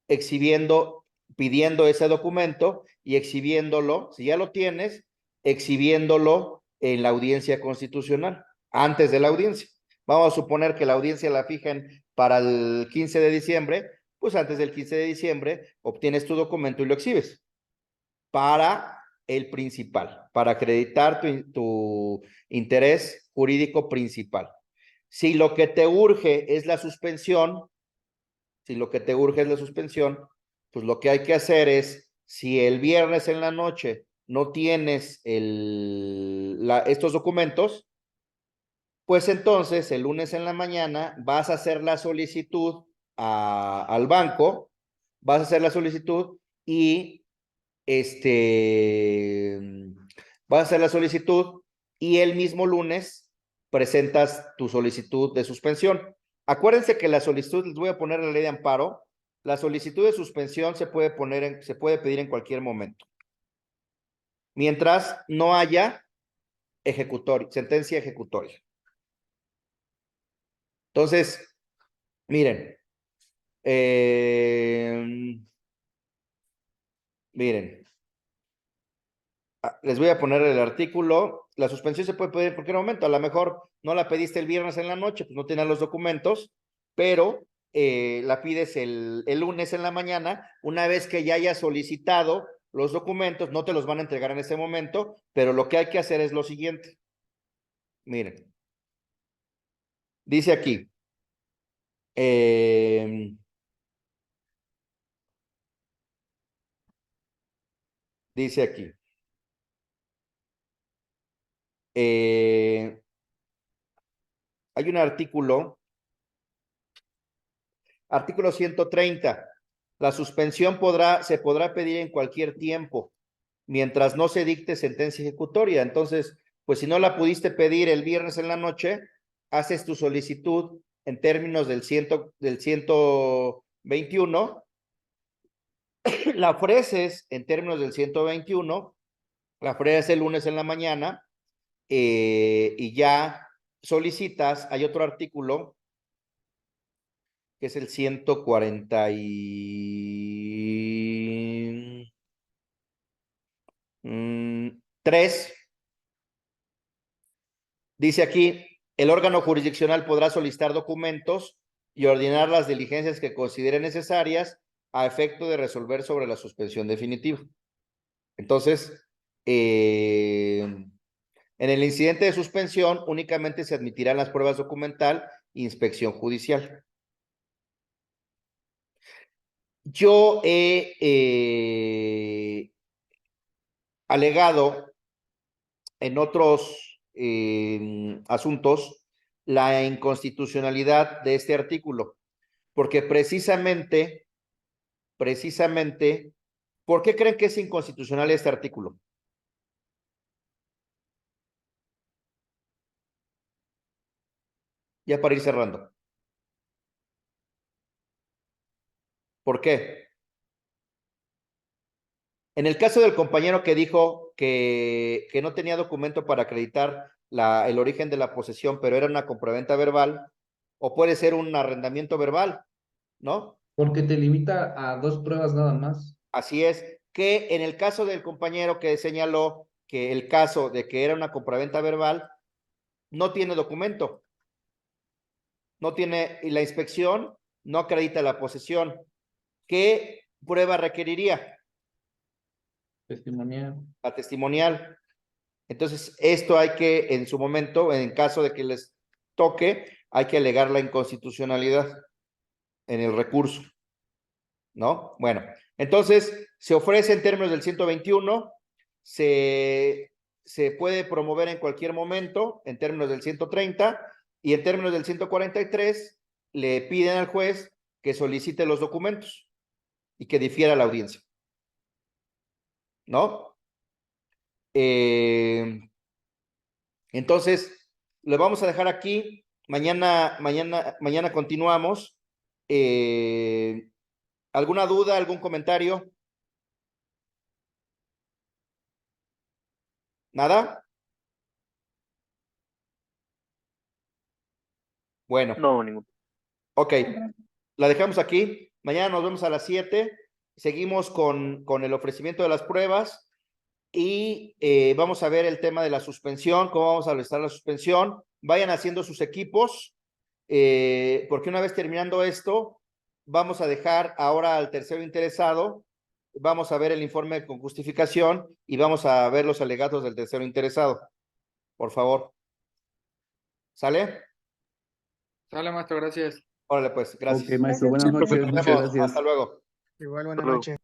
Speaker 2: exhibiendo, pidiendo ese documento y exhibiéndolo, si ya lo tienes, exhibiéndolo en la audiencia constitucional, antes de la audiencia. Vamos a suponer que la audiencia la fijan para el 15 de diciembre, pues antes del 15 de diciembre obtienes tu documento y lo exhibes para el principal, para acreditar tu interés jurídico principal. Si lo que te urge es la suspensión, pues lo que hay que hacer es, si el viernes en la noche no tienes estos documentos, pues entonces el lunes en la mañana vas a hacer la solicitud al banco, vas a hacer la solicitud y vas a hacer la solicitud y el mismo lunes presentas tu solicitud de suspensión. Acuérdense que la solicitud, les voy a poner la ley de amparo, la solicitud de suspensión se puede pedir en cualquier momento, mientras no haya sentencia ejecutoria. Entonces, miren, les voy a poner el artículo. La suspensión se puede pedir en cualquier momento. A lo mejor no la pediste el viernes en la noche, pues no tenías los documentos, pero la pides el lunes en la mañana. Una vez que ya hayas solicitado los documentos, no te los van a entregar en ese momento, pero lo que hay que hacer es lo siguiente. Miren. Dice aquí. Dice aquí. Hay un artículo 130. La suspensión se podrá pedir en cualquier tiempo, mientras no se dicte sentencia ejecutoria. Entonces, pues si no la pudiste pedir el viernes en la noche, haces tu solicitud en términos del 121, la ofreces en términos del 121, la ofreces el lunes en la mañana y ya solicitas. Hay otro artículo que es el 143. Dice aquí, el órgano jurisdiccional podrá solicitar documentos y ordenar las diligencias que considere necesarias a efecto de resolver sobre la suspensión definitiva. Entonces, en el incidente de suspensión únicamente se admitirán las pruebas documental e inspección judicial. Yo he alegado en otros asuntos la inconstitucionalidad de este artículo, porque precisamente, ¿por qué creen que es inconstitucional este artículo? Ya para ir cerrando. ¿Por qué? En el caso del compañero que dijo que no tenía documento para acreditar el origen de la posesión, pero era una compraventa verbal, o puede ser un arrendamiento verbal, ¿no?
Speaker 6: Porque te limita a 2 pruebas nada más.
Speaker 2: Así es, que en el caso del compañero que señaló que el caso de que era una compraventa verbal, no tiene documento, y la inspección no acredita la posesión. ¿Qué prueba requeriría?
Speaker 6: Testimonial.
Speaker 2: La testimonial. Entonces, esto hay que, en su momento, en caso de que les toque, hay que alegar la inconstitucionalidad en el recurso, ¿no? Bueno, entonces, se ofrece en términos del 121, se puede promover en cualquier momento, en términos del 130, y en términos del 143, le piden al juez que solicite los documentos y que difiera la audiencia, ¿no? Entonces, Lo vamos a dejar aquí. Mañana continuamos. ¿Alguna duda, algún comentario? ¿Nada? Bueno.
Speaker 20: No, ninguno.
Speaker 2: Ok, la dejamos aquí. Mañana nos vemos a las 7. Seguimos con el ofrecimiento de las pruebas y vamos a ver el tema de la suspensión, cómo vamos a listar la suspensión. Vayan haciendo sus equipos, porque una vez terminando esto, vamos a dejar ahora al tercero interesado. Vamos a ver el informe con justificación y vamos a ver los alegatos del tercero interesado. Por favor. ¿Sale?
Speaker 3: Sale, maestro, gracias.
Speaker 2: Órale, pues, gracias.
Speaker 5: Ok, maestro, buenas noches.
Speaker 2: Nos
Speaker 5: Muchas
Speaker 2: vemos.
Speaker 5: gracias.
Speaker 2: Hasta luego.
Speaker 17: Igual, buenas
Speaker 20: Hasta luego.
Speaker 17: noches.